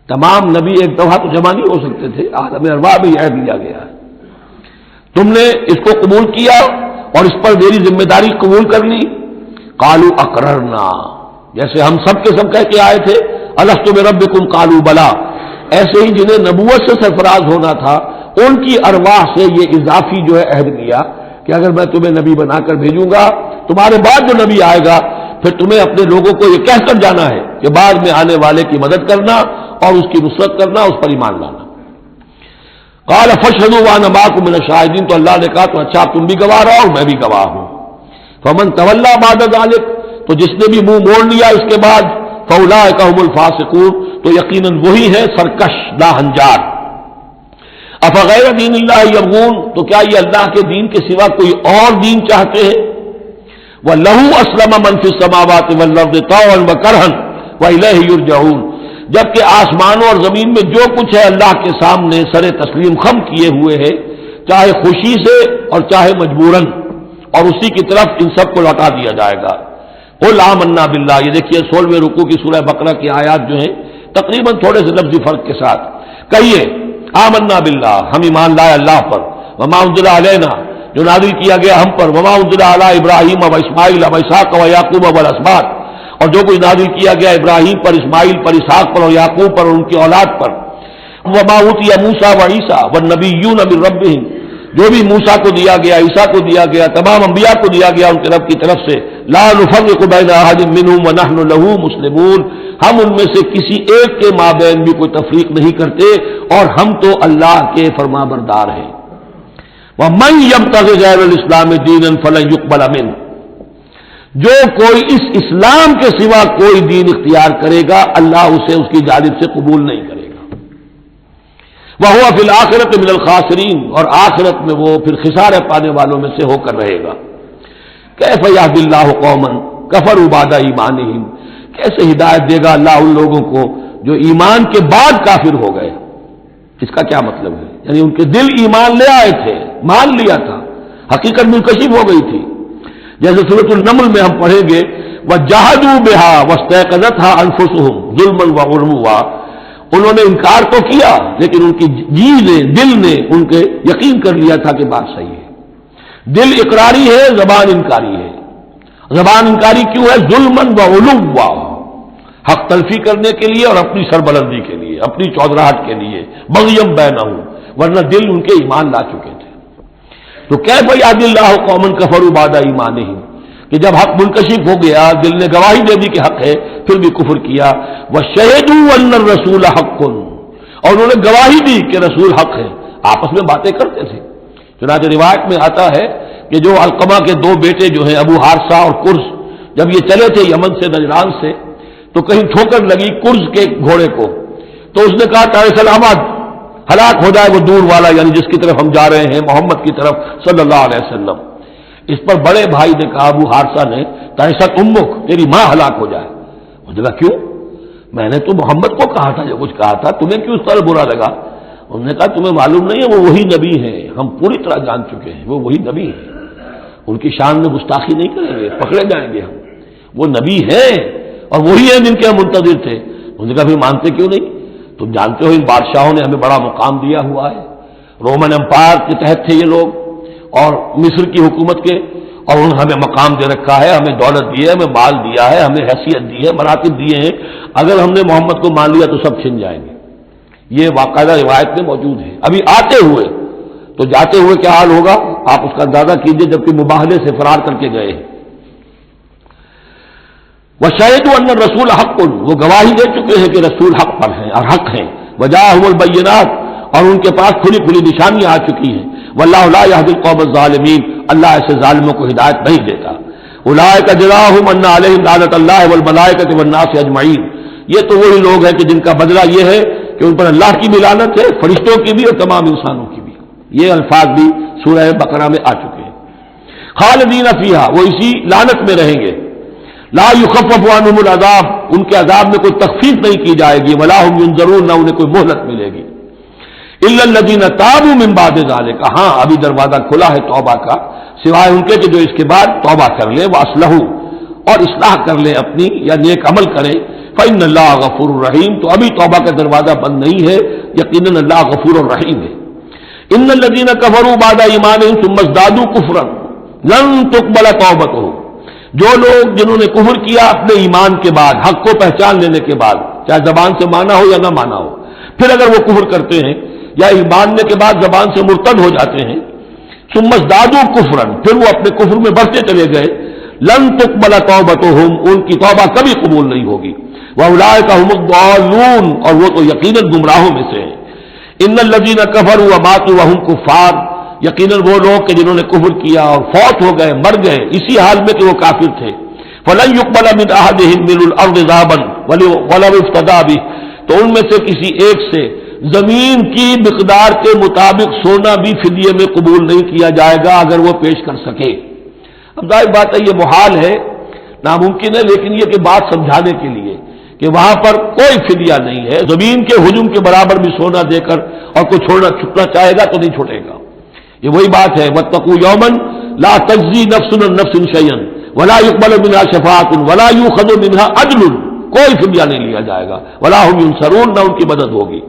تمام نبی ایک دفعہ تو جمع نہیں ہو سکتے تھے، عالم ارواح میں عہد لیا گیا ہے. تم نے اس کو قبول کیا اور اس پر میری ذمہ داری قبول کر لی. قالوا اقررنا، جیسے ہم سب کے سب کہہ کے آئے تھے الست بربکم قالوا بلا، ایسے ہی جنہیں نبوت سے سرفراز ہونا تھا ان کی ارواح سے یہ اضافی جو ہے عہد لیا کہ اگر میں تمہیں نبی بنا کر بھیجوں گا، تمہارے بعد جو نبی آئے گا پھر تمہیں اپنے لوگوں کو یہ کہہ کر جانا ہے کہ بعد میں آنے والے کی مدد کرنا اور اس کی نصرت کرنا، اس پر ایمان لانا. قال فاشهدوا وانا معكم من الشاهدين، تو اللہ نے کہا تو اچھا تم بھی گواہ رہو اور میں بھی گواہ ہوں. فمن تولى بعد ذلك، تو جس نے بھی منہ موڑ لیا اس کے بعد، فاولئک هم الفاسقون، تو یقیناً وہی ہے سرکش لاہنجار. افغیر دین اللہ یبغون، تو کیا یہ اللہ کے دین کے سوا کوئی اور دین چاہتے ہیں؟ وَلَهُ أَسْلَمَ مَنْ فِي السَّمَاوَاتِ وَالْأَرْضِ طَوْعًا وَكَرْهًا وَإِلَيْهِ يُرْجَعُونَ، جبکہ آسمانوں اور زمین میں جو کچھ ہے اللہ کے سامنے سر تسلیم خم کیے ہوئے ہے، چاہے خوشی سے اور چاہے مجبوراً، اور اسی کی طرف ان سب کو لوٹا دیا جائے گا. قُلْ آمَنَّا بِاللَّهِ، یہ دیکھیے 16ویں رکوع کی سورہ بقرہ کی آیات جو ہیں تقریباً تھوڑے سے لفظی فرق کے ساتھ. کہیے آمنا باللہ، ہم ایمان لائے اللہ پر، وما انزل علینا، جو نازل کیا گیا ہم پر، وما انزل علی ابراہیم و اسماعیل و اسحاق و یعقوب والاسباط، اور جو کچھ نازل کیا گیا ابراہیم پر، اسماعیل پر، اسحاق پر اور یعقوب پر اور ان کی اولاد پر. وما اوتی موسیٰ و عیسیٰ والنبیون من ربہم، جو بھی موسیٰ کو دیا گیا، عیسیٰ کو دیا گیا، تمام انبیاء کو دیا گیا ان کے رب کی طرف سے. لا نفرق بین احد منہم ونحن لہ مسلمون، ہم ان میں سے کسی ایک کے مابین بھی کوئی تفریق نہیں کرتے اور ہم تو اللہ کے فرما بردار ہیں. وَمَن يَبْتَغِ غَيْرَ الْإِسْلَامِ دِينًا فَلَن يُقْبَلَ مِنْهُ، جو کوئی اس اسلام کے سوا کوئی دین اختیار کرے گا اللہ اسے اس کی جانب سے قبول نہیں کرے گا. وَهُوَ فِي الْآخِرَةِ مِنَ الْخَاسِرِينَ، اور آخرت میں وہ پھر خسارے پانے والوں میں سے ہو کر رہے گا. کیف یہدی اللہ قوما کفروا بعد ایمانہم، کیسے ہدایت دے گا اللہ ان لوگوں کو جو ایمان کے بعد کافر ہو گئے. اس کا کیا مطلب ہے؟ یعنی ان کے دل ایمان لے آئے تھے، مان لیا تھا، حقیقت منکشف ہو گئی تھی. جیسے سورۃ النمل میں ہم پڑھیں گے وَجَحَدُوا بِهَا وَاسْتَيْقَنَتْهَا أَنفُسُهُمْ ظُلْمًا وَعُلُوًّا، انہوں نے انکار تو کیا لیکن ان کی جی نے، دل نے ان کے یقین کر لیا تھا کہ بات صحیح ہے. دل اقراری ہے، زبان انکاری ہے. زبان انکاری کیوں ہے؟ ظلمًا وعلوا، حق تلفی کرنے کے لیے اور اپنی سربلندی کے لیے، اپنی چودراہٹ کے لیے، بغیم بینہم، ورنہ دل ان کے ایمان لا چکے تھے. تو کیف یہدی اللہ قوما کفروا بعد ایمانہم، کہ جب حق منکشف ہو گیا، دل نے گواہی دے دی کہ حق ہے، پھر بھی کفر کیا. وشہدوا ان الرسول حق، اور انہوں نے گواہی دی کہ رسول حق ہے. آپس میں باتیں کرتے تھے. چنانچہ روایت میں آتا ہے کہ جو علقمہ کے دو بیٹے جو ہیں ابو حارثہ اور کرز، جب یہ چلے تھے یمن سے نجران سے تو کہیں ٹھوکر لگی کرز کے گھوڑے کو، تو اس نے کہا تعالی سلامت، ہلاک ہو جائے وہ دور والا، یعنی جس کی طرف ہم جا رہے ہیں، محمد کی طرف صلی اللہ علیہ وسلم. اس پر بڑے بھائی نے کہا ابو حارثہ نے تعیست امک، تیری ماں ہلاک ہو جائے. مجھے کہا کیوں؟ میں نے تو محمد کو کہا تھا، جو کچھ کہا تھا، تمہیں کیوں اس طرح برا لگا؟ انہوں نے کہا تمہیں معلوم نہیں ہے وہ وہی نبی ہیں، ہم پوری طرح جان چکے ہیں وہ وہی نبی ہیں، ان کی شان میں گستاخی نہیں کریں گے، پکڑے جائیں گے ہم. وہ نبی ہیں اور وہی ہیں جن کے ہم منتظر تھے. انہوں نے کہا پھر مانتے کیوں نہیں؟ تم جانتے ہو ان بادشاہوں نے ہمیں بڑا مقام دیا ہوا ہے، رومن امپائر کے تحت تھے یہ لوگ اور مصر کی حکومت کے، اور انہوں نے ہمیں مقام دے رکھا ہے، ہمیں دولت دی ہے، ہمیں مال دیا ہے، ہمیں حیثیت دی ہے، مراتب دیے ہیں. اگر ہم نے محمد کو مان لیا تو سب چھن جائیں گے. یہ باقاعدہ روایت میں موجود ہے. ابھی آتے ہوئے تو جاتے ہوئے کیا حال ہوگا آپ اس کا اندازہ کیجئے، جبکہ مباہلے سے فرار کر کے گئے. وَشَهِدُوا أَنَّ الرَّسُولَ حَقٌّ، وہ گواہی دے چکے ہیں کہ رسول حق پر ہیں اور حق ہیں. وَجَاءَهُمُ الْبَيِّنَاتُ، اور ان کے پاس کھلی کھلی نشانیاں آ چکی ہیں. وَاللَّهُ لَا يَهْدِي الْقَوْمَ الظَّالِمِينَ، اللہ ایسے ظالموں کو ہدایت نہیں دیتا. أُولَٰئِكَ جَزَاؤُهُمْ أَنَّ عَلَيْهِمْ لَعْنَةَ اللَّهِ وَالْمَلَائِكَةِ وَالنَّاسِ أَجْمَعِينَ، یہ تو وہی لوگ ہیں کہ جن کا بدلہ یہ ہے کہ ان پر اللہ کی بھی لعنت ہے، فرشتوں کی بھی اور تمام انسانوں کی بھی. یہ الفاظ بھی سورہ بقرہ میں آ چکے ہیں. خالدین فیہا، وہ اسی لعنت میں رہیں گے. لا یخفف عنہم العذاب، ان کے عذاب میں کوئی تخفیف نہیں کی جائے گی. ولا هم ینظرون، نہ انہیں کوئی مہلت ملے گی. الا الذین تابوا من بعد ذلک، ہاں ابھی دروازہ کھلا ہے توبہ کا، سوائے ان کے کہ جو اس کے بعد توبہ کر لیں، واصلحوا، اور اصلاح کر لیں اپنی یا نیک عمل کریں. فإن اللہ غفور الرحیم، تو ابھی توبہ کا دروازہ بند نہیں ہے، یقیناً اللہ غفور الرحیم ہے۔ ان الذین کفروا بعد ایمانہم ثم ازدادوا کفرا لن تقبل توبتہم، جو لوگ جنہوں نے کفر کیا اپنے ایمان کے بعد، حق کو پہچان لینے کے بعد، چاہے زبان سے مانا ہو یا نہ مانا ہو، پھر اگر وہ کفر کرتے ہیں یا ایمان کے بعد زبان سے مرتد ہو جاتے ہیں، ثم ازدادوا کفرا، پھر وہ اپنے کفر میں بڑھتے چلے گئے، لن تقبل توبتہم، ان کی توبہ کبھی قبول نہیں ہوگی، واولئک هم الضالون، اور وہ تو یقیناً گمراہوں میں سے ہیں۔ ان الذین کفروا وماتوا وهم کفار، یقیناً وہ لوگ کہ جنہوں نے کفر کیا اور فوت ہو گئے، مر گئے اسی حال میں کہ وہ کافر تھے، فلن يقبل من احدهم ملء الارض ذهبا ولو افتدى به، تو ان میں سے کسی ایک سے زمین کی مقدار کے مطابق سونا بھی فدیے میں قبول نہیں کیا جائے گا اگر وہ پیش کر سکے۔ اب ظاہر بات ہے یہ محال ہے، ناممکن ہے، لیکن یہ کہ بات سمجھانے کے لیے کہ وہاں پر کوئی فدیہ نہیں ہے، زمین کے ہجوم کے برابر بھی سونا دے کر اور کوئی چھوٹنا چاہے گا تو نہیں چھوڑے گا۔ یہ وہی بات ہے، واتقوا یوما لا تجزی نفس عن نفس شیئا ولا يقبل منها شفاعۃ ولا یؤخذ منها عدل، کوئی فدیہ نہیں لیا جائے گا، ولا هم ينصرون، نہ ان کی مدد ہوگی۔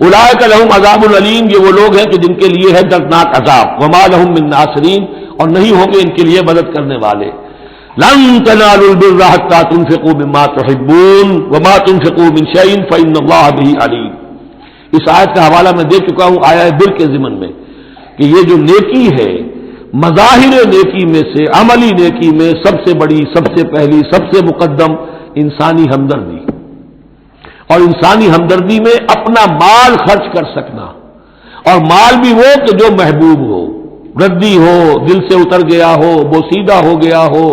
اولئک لهم عذاب علیم، یہ وہ لوگ ہیں کہ جن کے لیے ہے دردناک عذاب، وما لهم من ناصرین، اور نہیں ہوں گے ان کے لیے مدد کرنے والے۔ لن تنالوا البر حتى تنفقوا مما تحبون وما تنفقوا من شيء فإن الله به عليم۔ اس آیت کا حوالہ میں دے چکا ہوں آیا بر کے ضمن میں کہ یہ جو نیکی ہے، مظاہر نیکی میں سے، عملی نیکی میں سب سے بڑی، سب سے پہلی، سب سے مقدم انسانی ہمدردی، اور انسانی ہمدردی میں اپنا مال خرچ کر سکنا، اور مال بھی وہ کہ جو محبوب ہو، ردی ہو، دل سے اتر گیا ہو، بوسیدہ ہو گیا ہو،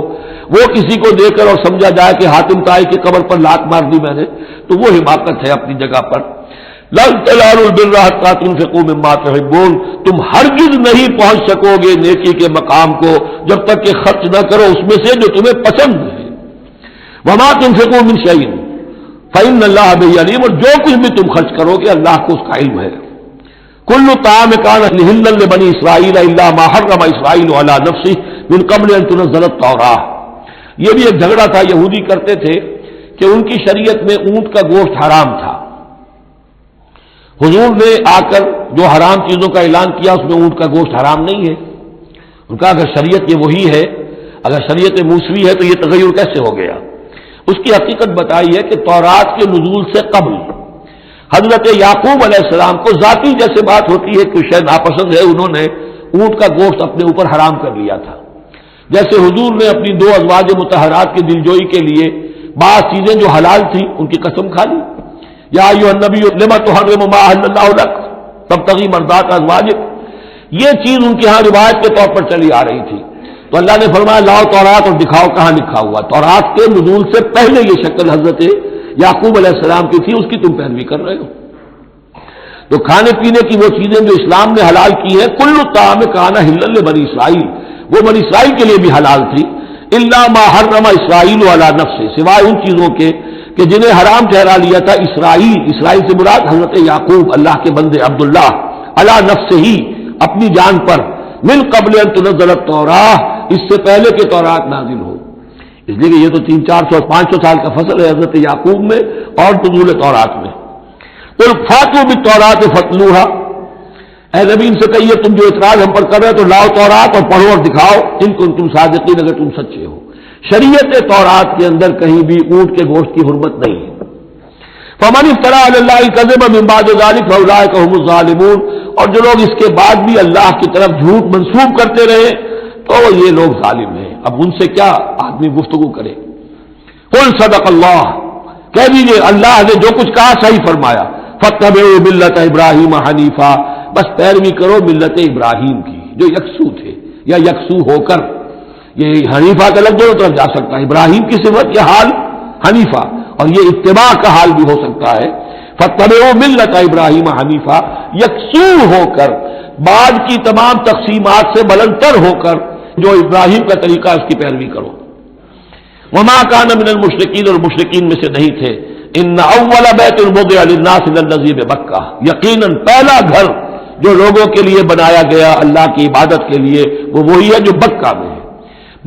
وہ کسی کو دے کر اور سمجھا جائے کہ حاتم طائی کی قبر پر لات مار دی میں نے، تو وہ حماقت ہے اپنی جگہ پر۔ لن تنالوا البر حتى تنفقوا مما تحبون، تم ہرگز نہیں پہنچ سکو گے نیکی کے مقام کو جب تک کہ خرچ نہ کرو اس میں سے جو تمہیں پسند ہے۔ وما تنفقوا من شيء فإن الله به عليم، اور جو کچھ بھی تم خرچ کرو گے اللہ کو اس کا علم ہے۔ کل طعام کان حلا لبنی اسرائیل الا ما حرم اسرائیل علی نفسه من قبل ان تنزل التوراۃ، یہ بھی ایک جھگڑا تھا، یہودی کرتے تھے کہ ان کی شریعت میں اونٹ کا گوشت حرام تھا، حضور نے آ کر جو حرام چیزوں کا اعلان کیا اس میں اونٹ کا گوشت حرام نہیں ہے۔ ان کا اگر شریعت یہ وہی ہے، اگر شریعت موسوی ہے تو یہ تغیر کیسے ہو گیا؟ اس کی حقیقت بتائی ہے کہ تورات کے نزول سے قبل حضرت یعقوب علیہ السلام کو ذاتی جیسے بات ہوتی ہے کہ شاید ناپسند ہے، انہوں نے اونٹ کا گوشت اپنے اوپر حرام کر لیا تھا، جیسے حضور نے اپنی دو ازواج مطہرات کی دلجوئی کے لیے بعض چیزیں جو حلال تھیں ان کی قسم کھا لی، یا ایھا النبی لما تحرم ما احل اللہ لک تبتغی مرضات ازواجک، یہ چیز ان کے ہاں روایت کے طور پر چلی آ رہی تھی، تو اللہ نے فرمایا لاؤ تورات اور دکھاؤ کہاں لکھا ہوا۔ تورات کے نزول سے پہلے یہ شکل حضرت یعقوب علیہ السلام کی تھی، اس کی تم پیروی کر رہے ہو۔ تو کھانے پینے کی وہ چیزیں جو اسلام نے حلال کی ہیں، کل طعام کان حلا لبنی اسرائیل، وہ بنی اسرائیل کے لیے بھی حلال تھی، الا ما حرم اسرائیل علی نفسہ، سوائے ان چیزوں کے کہ جنہیں حرام ٹھہرا لیا تھا اسرائیل، اسرائیل سے مراد حضرت یعقوب اللہ کے بندے عبداللہ، علی نفسہ ہی، اپنی جان پر، من قبل ان تنزل التوراۃ، اس سے پہلے کہ تورات نازل ہو۔ اس لیے کہ یہ تو 300-400 اور 500 سال کا فصل ہے حضرت یعقوب میں اور نزول تورات میں۔ قل فاتوا بالتوراۃ فاتلوها، اے نبی ان سے کہیے تم جو اعتراض ہم پر کر رہے ہو تو لاؤ تورات اور پڑھو اور دکھاؤ ان کنتم صادقین، اگر تم سچے ہو۔ شریعت تورات کے اندر کہیں بھی اونٹ کے گوشت کی حرمت نہیں ہے۔ فمن افترى علی اللہ الکذب من بعد ذلک فاولئک هم الظالمون، اور جو لوگ اس کے بعد بھی اللہ کی طرف جھوٹ منسوب کرتے رہے تو یہ لوگ ظالم ہیں۔ اب ان سے کیا آدمی گفتگو کرے؟ قل صدق اللہ، کہہ دیجیے اللہ نے جو کچھ کہا صحیح فرمایا، فاتبعوا ملت ابراہیم حنیفا، بس پیروی کرو ملت ابراہیم کی جو یکسو تھے یا یکسو ہو کر، یہ حنیفہ کا لفظ دونوں طرف جا سکتا ہے، ابراہیم کی صفت یہ حال حنیفہ، اور یہ اتباع کا حال بھی ہو سکتا ہے۔ فاتبعوا ملت ابراہیم حنیفہ، یکسو ہو کر، بعد کی تمام تقسیمات سے بلندتر ہو کر جو ابراہیم کا طریقہ اس کی پیروی کرو۔ وما کان من المشرکین، اور مشرکین میں سے نہیں تھے۔ ان اول بیت وضع للناس للذی ببکہ، یقیناً پہلا گھر جو لوگوں کے لیے بنایا گیا اللہ کی عبادت کے لیے وہ وہی ہے جو بکہ میں ہے۔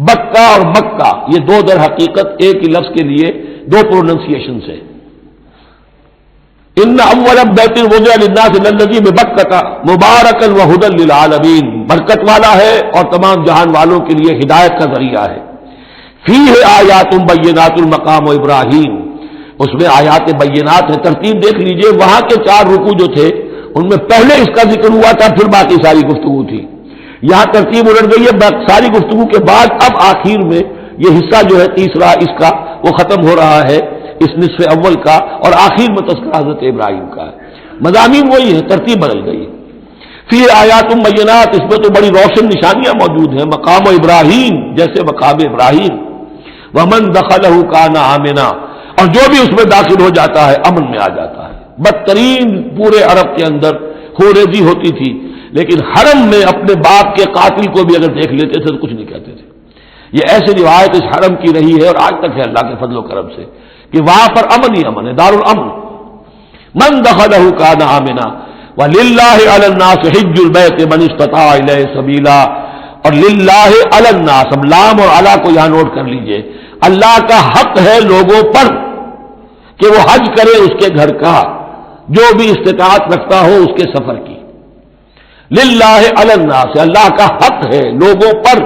بکہ اور مکہ یہ دو در حقیقت ایک ہی لفظ کے لیے دو پروننسیشن سے. ان اول بیت وضع للناس الذی ببکۃ مبارکا وہدی للعالمین، برکت والا ہے اور تمام جہان والوں کے لیے ہدایت کا ذریعہ ہے. فیہ آیات بینات المقام ابراہیم، اس میں آیات بینات ہیں. ترتیب دیکھ لیجئے، وہاں کے 4 رکوع جو تھے ان میں پہلے اس کا ذکر ہوا تھا، پھر باقی ساری گفتگو تھی. یہاں ترتیب الٹ گئی ہے، ساری گفتگو کے بعد اب آخر میں یہ حصہ جو ہے تیسرا اس کا وہ ختم ہو رہا ہے اس نصف اول کا، اور آخر میں تذکرہ حضرت ابراہیم کا ہے. مضامین وہی ہے، ترتیب بدل گئی. فی آیات بینات، اس میں تو بڑی روشن نشانیاں موجود ہیں. مقام ابراہیم، جیسے مقام ابراہیم. ومن دخلہ کان آمنا، اور جو بھی اس میں داخل ہو جاتا ہے امن میں آ جاتا ہے. بدترین پورے عرب کے اندر خوریزی ہوتی تھی، لیکن حرم میں اپنے باپ کے قاتل کو بھی اگر دیکھ لیتے تھے تو کچھ نہیں کہتے تھے. یہ ایسی روایت اس حرم کی رہی ہے اور آج تک ہے اللہ کے فضل و کرم سے کہ وہاں پر امن ہی امن ہے، دار الامن. من دخلہ کان آمنا وللہ علی الناس حج البیت من استطاع الیہ سبیلا. اور للہ علی الناس، اب لام اور علی کو یہاں نوٹ کر لیجئے، اللہ کا حق ہے لوگوں پر کہ وہ حج کرے اس کے گھر کا، جو بھی استطاعت رکھتا ہو اس کے سفر کی. للہ علی الناس، اللہ کا حق ہے لوگوں پر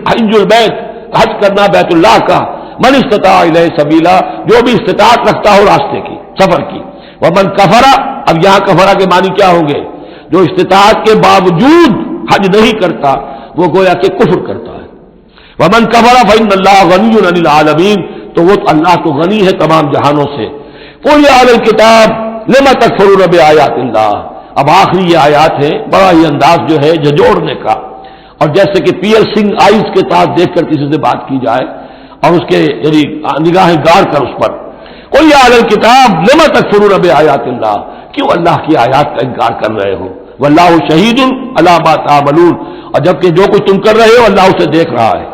حج البیت، حج کرنا بیت اللہ کا. من استطاع الیہ سبیلا، جو بھی استطاعت رکھتا ہو راستے کی، سفر کی. ومن کفرا، اب یہاں کفرا کے معنی کیا ہوں گے؟ جو استطاعت کے باوجود حج نہیں کرتا وہ گویا کہ کفر کرتا ہے. ومن کفر فإن اللہ غنی عن العالمین، تو وہ اللہ تو غنی ہے تمام جہانوں سے. قل یا اہل الکتاب لم تکفرون بآیات اللہ. اب آخری یہ آیات ہے، بڑا ہی انداز جو ہے جھجوڑنے کا، اور جیسے کہ پیئرسنگ آئیز کے ساتھ دیکھ کر کسی سے بات کی جائے اور اس کے یعنی نگاہیں گاڑ کر اس پر. قل یا اہل الکتاب لم تکفرون بآیات اللہ، کیوں اللہ کی آیات کا انکار کر رہے ہو؟ واللہ شہید علی ما تعملون، اور جبکہ جو کچھ تم کر رہے ہو اللہ اسے دیکھ رہا ہے.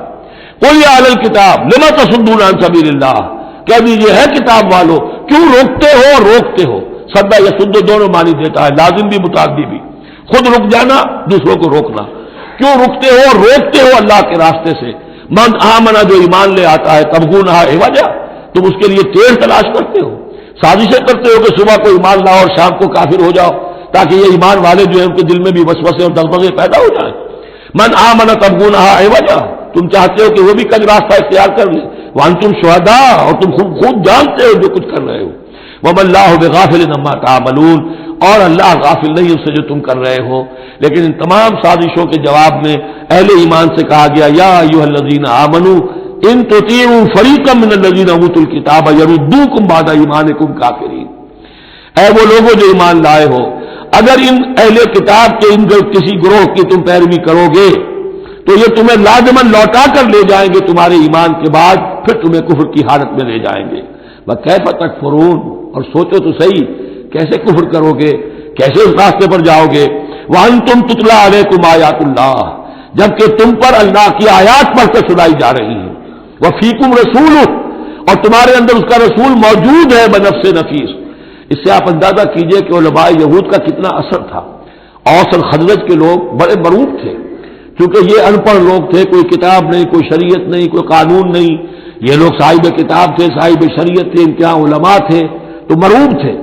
قل یا اہل الکتاب لم تصدون عن سبیل اللہ، کہہ دیجیے ہے کتاب والو کیوں روکتے ہو روکتے ہو. سدا یا سد دونوں معنی دیتا ہے، لازم بھی متعدی بھی. خود رک جانا، دوسروں کو روکنا. کیوں رکتے ہو روکتے ہو اللہ کے راستے سے؟ من آمنا، جو ایمان لے آتا ہے، تبغونہا عوجا، تم اس کے لیے ٹیڑھ تلاش کرتے ہو، سازشیں کرتے ہو کہ صبح کو ایمان لاؤ اور شام کو کافر ہو جاؤ تاکہ یہ ایمان والے جو ہیں ان کے دل میں بھی وسوسے اور دغدغے پیدا ہو جائیں. من آمنا تبغونہا عوجا، تم چاہتے ہو کہ وہ بھی کج راستہ اختیار کر لے. وانتم شہداء، اور تم خود جانتے ہو جو کچھ کر رہے ہو. وما اللہ بغافل عما تعملون، اور اللہ غافل نہیں اس سے جو تم کر رہے ہو. لیکن ان تمام سازشوں کے جواب میں اہل ایمان سے کہا گیا یا ایھا الذین آمنوا ان تطیعوا فریقا من الذین اوتوا الکتاب یردوکم بعد ایمانکم کافرین. اے وہ لوگوں جو ایمان لائے ہو، اگر ان اہل کتاب کے ان کسی گروہ کی تم پیروی کرو گے تو یہ تمہیں لازماً لوٹا کر لے جائیں گے تمہارے ایمان کے بعد، پھر تمہیں کفر کی حالت میں لے جائیں گے. وَكَيْفَ تَكْفُرُونَ، اور سوچو تو صحیح کیسے کفر کرو گے، کیسے اس راستے پر جاؤ گے. وَأَنْتُمْ تُتْلَىٰ عَلَيْكُمْ آیَاتُ اللَّهِ، جبکہ تم پر اللہ کی آیات پڑھ کر سنائی جا رہی ہیں. وَفِيكُمْ رَسُولُهُ، اور تمہارے اندر اس کا رسول موجود ہے بنفس نفیس. اس سے آپ اندازہ کیجئے کہ علماء یہود کا کتنا اثر تھا. اوس اور خزرج کے لوگ بڑے مرعوب تھے، کیونکہ یہ ان پڑھ لوگ تھے، کوئی کتاب نہیں، کوئی شریعت نہیں، کوئی قانون نہیں. یہ لوگ صاحب کتاب تھے، صاحب شریعت تھے، انتہا علماء تھے، تو مرعوب تھے.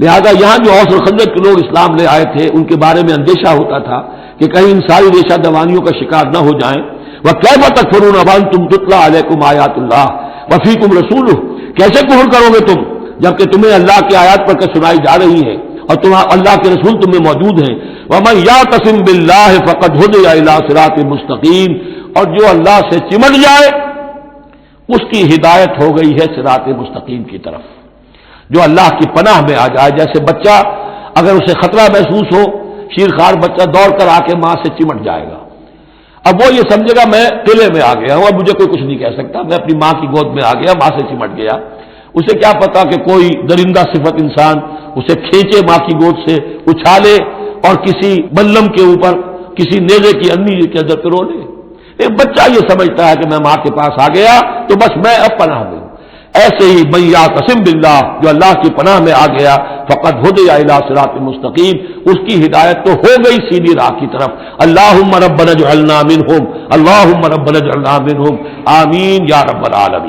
لہذا یہاں جو اوس اور خزرج کے لوگ اسلام لے آئے تھے ان کے بارے میں اندیشہ ہوتا تھا کہ کہیں ان ساری ریشہ دوانیوں کا شکار نہ ہو جائیں. وَكَيْفَ تَكْفُرُونَ وَأَنْتُمْ تُتْلَىٰ عَلَيْكُمْ آیَاتُ اللَّهِ وَفِيكُمْ رَسُولُهُ، کیسے کفر کرو گے تم جبکہ تمہیں اللہ کی آیات پڑھ کر سنائی جا رہی ہے اور اللہ کے رسول تم میں موجود ہیں. وَمَن يَعْتَصِم بِاللَّهِ فَقَدْ هُدِيَ إِلَىٰ صِرَاطٍ مُسْتَقِيمٍ، اور جو اللہ سے چمٹ جائے اس کی ہدایت ہو گئی ہے صراط مستقیم کی طرف. جو اللہ کی پناہ میں آ جائے، جیسے بچہ اگر اسے خطرہ محسوس ہو، شیرخوار بچہ دوڑ کر آ کے ماں سے چمٹ جائے گا. اب وہ یہ سمجھے گا میں قلعے میں آ گیا ہوں، اب مجھے کوئی کچھ نہیں کہہ سکتا، میں اپنی ماں کی گود میں آ گیا، ماں سے چمٹ گیا. اسے کیا پتا کہ کوئی درندہ صفت انسان اسے کھینچے ماں کی گود سے، اچھالے اور کسی بلم کے اوپر کسی نیزے کی انی کے اندر پرو لے. ایک بچہ یہ سمجھتا ہے کہ میں ماں کے پاس آ گیا تو بس میں اب پناہ میں ہوں. ایسے ہی من یعتصم باللہ، جو اللہ کی پناہ میں آ گیا، فقد ہدی الی صراط مستقیم، اس کی ہدایت تو ہو گئی سیدھی راہ کی طرف. اللہم ربنا اجعلنا منہم، اللہم ربنا اجعلنا منہم، آمین یا رب العالمین.